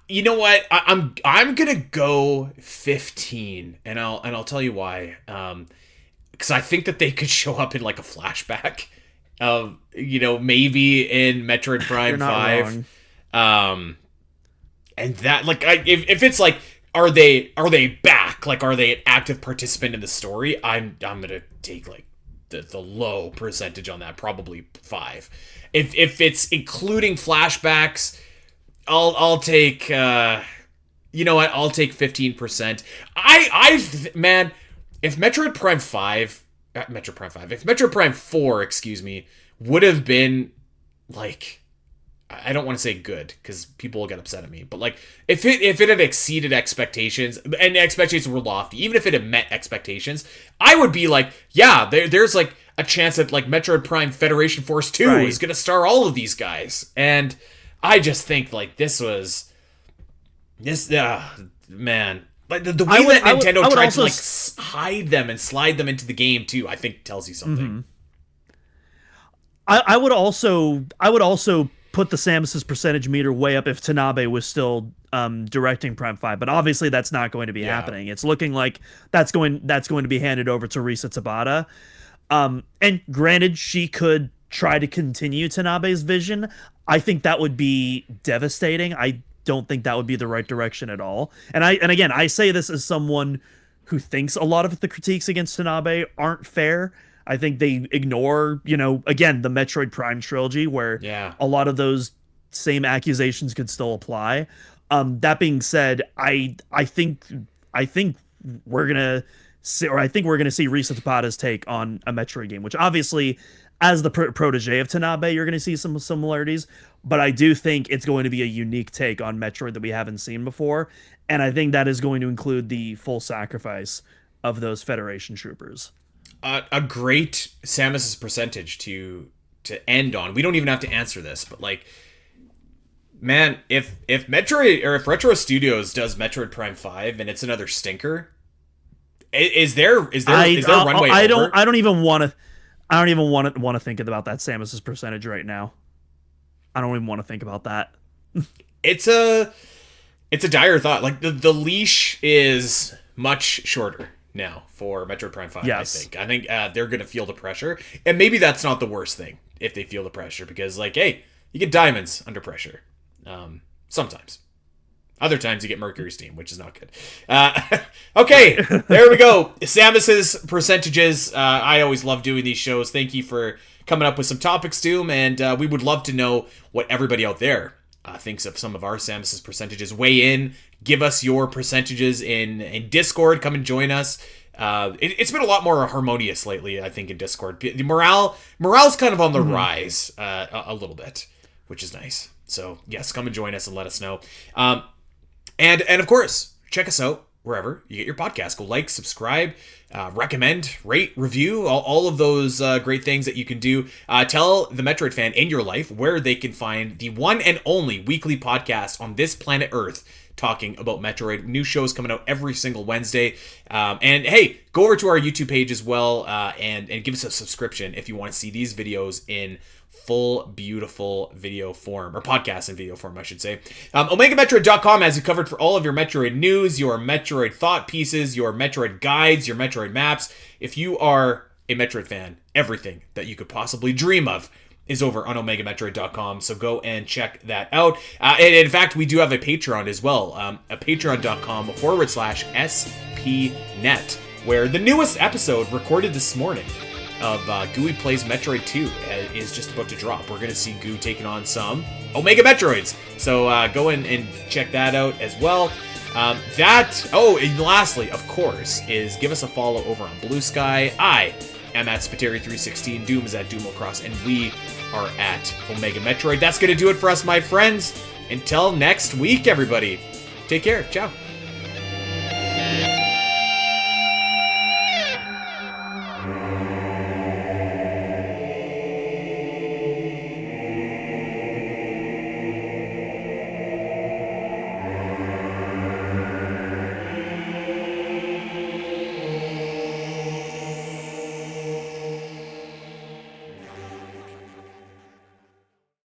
You know what? I'm gonna go 15, and I'll tell you why. Because I think that they could show up in a flashback of maybe in Metroid Prime 5. Wrong. And that if it's are they back? Like, are they an active participant in the story? I'm gonna take like the low percentage on that, probably 5. If it's including flashbacks, I'll take you know what? I'll take 15%. Man, if Metroid Prime 4, excuse me, would have been like, I don't want to say good because people will get upset at me, but like if it had exceeded expectations and expectations were lofty, even if it had met expectations, I would be like, yeah, there's like a chance that like Metroid Prime Federation Force 2 is going to star all of these guys. And I just think like this, man, like the way that Nintendo tried to like hide them and slide them into the game too, I think tells you something. I would also put the Samus's percentage meter way up if Tanabe was still directing Prime 5, but obviously that's not going to be happening. It's looking like that's going to be handed over to Risa Tabata. And granted, she could try to continue Tanabe's vision. I think that would be devastating. I don't think that would be the right direction at all. And again, I say this as someone who thinks a lot of the critiques against Tanabe aren't fair. I think they ignore, again, the Metroid Prime trilogy, where a lot of those same accusations could still apply. That being said, I think we're gonna see Risa Tabata's take on a Metroid game, which obviously, as the protege of Tanabe, you're gonna see some similarities. But I do think it's going to be a unique take on Metroid that we haven't seen before, and I think that is going to include the full sacrifice of those Federation troopers. A great Samus's percentage to end on. We don't even have to answer this, but like, man, if Metroid or if Retro Studios does Metroid Prime 5 and it's another stinker, is there runway? I don't even want to think about that Samus's percentage right now. I don't even want to think about that. It's a dire thought. Like the leash is much shorter now for Metroid Prime 5, yes. I think they're going to feel the pressure. And maybe that's not the worst thing if they feel the pressure, because like, hey, you get diamonds under pressure. Sometimes. Other times you get mercury steam, which is not good. Okay, there we go. Samus's percentages. I always love doing these shows. Thank you for coming up with some topics, Doom, and we would love to know what everybody out there thinks of some of our Samus's percentages. Weigh in, give us your percentages in Discord. Come and join us. It's been a lot more harmonious lately, I think, in Discord. The morale's kind of on the rise a little bit, which is nice. So yes, come and join us and let us know. And of course, check us out wherever you get your podcast. Go like, subscribe, recommend, rate, review, all of those great things that you can do. Tell the Metroid fan in your life where they can find the one and only weekly podcast on this planet Earth talking about Metroid. New shows coming out every single Wednesday. And hey, go over to our YouTube page as well and give us a subscription if you want to see these videos in full, beautiful video form, or podcast in video form, I should say. OmegaMetroid.com has you covered for all of your Metroid news, your Metroid thought pieces, your Metroid guides, your Metroid maps. If you are a Metroid fan, everything that you could possibly dream of is over on OmegaMetroid.com, so go and check that out. And in fact, we do have a Patreon as well, patreon.com/SPNet, where the newest episode recorded this morning of Gooey Plays Metroid 2 is just about to drop. We're going to see Goo taking on some Omega Metroids. So go in and check that out as well. And lastly, of course, is give us a follow over on Blue Sky. I am at Spiteri316, Doom is at Doomocross, and we are at Omega Metroid. That's going to do it for us, my friends. Until next week, everybody. Take care. Ciao.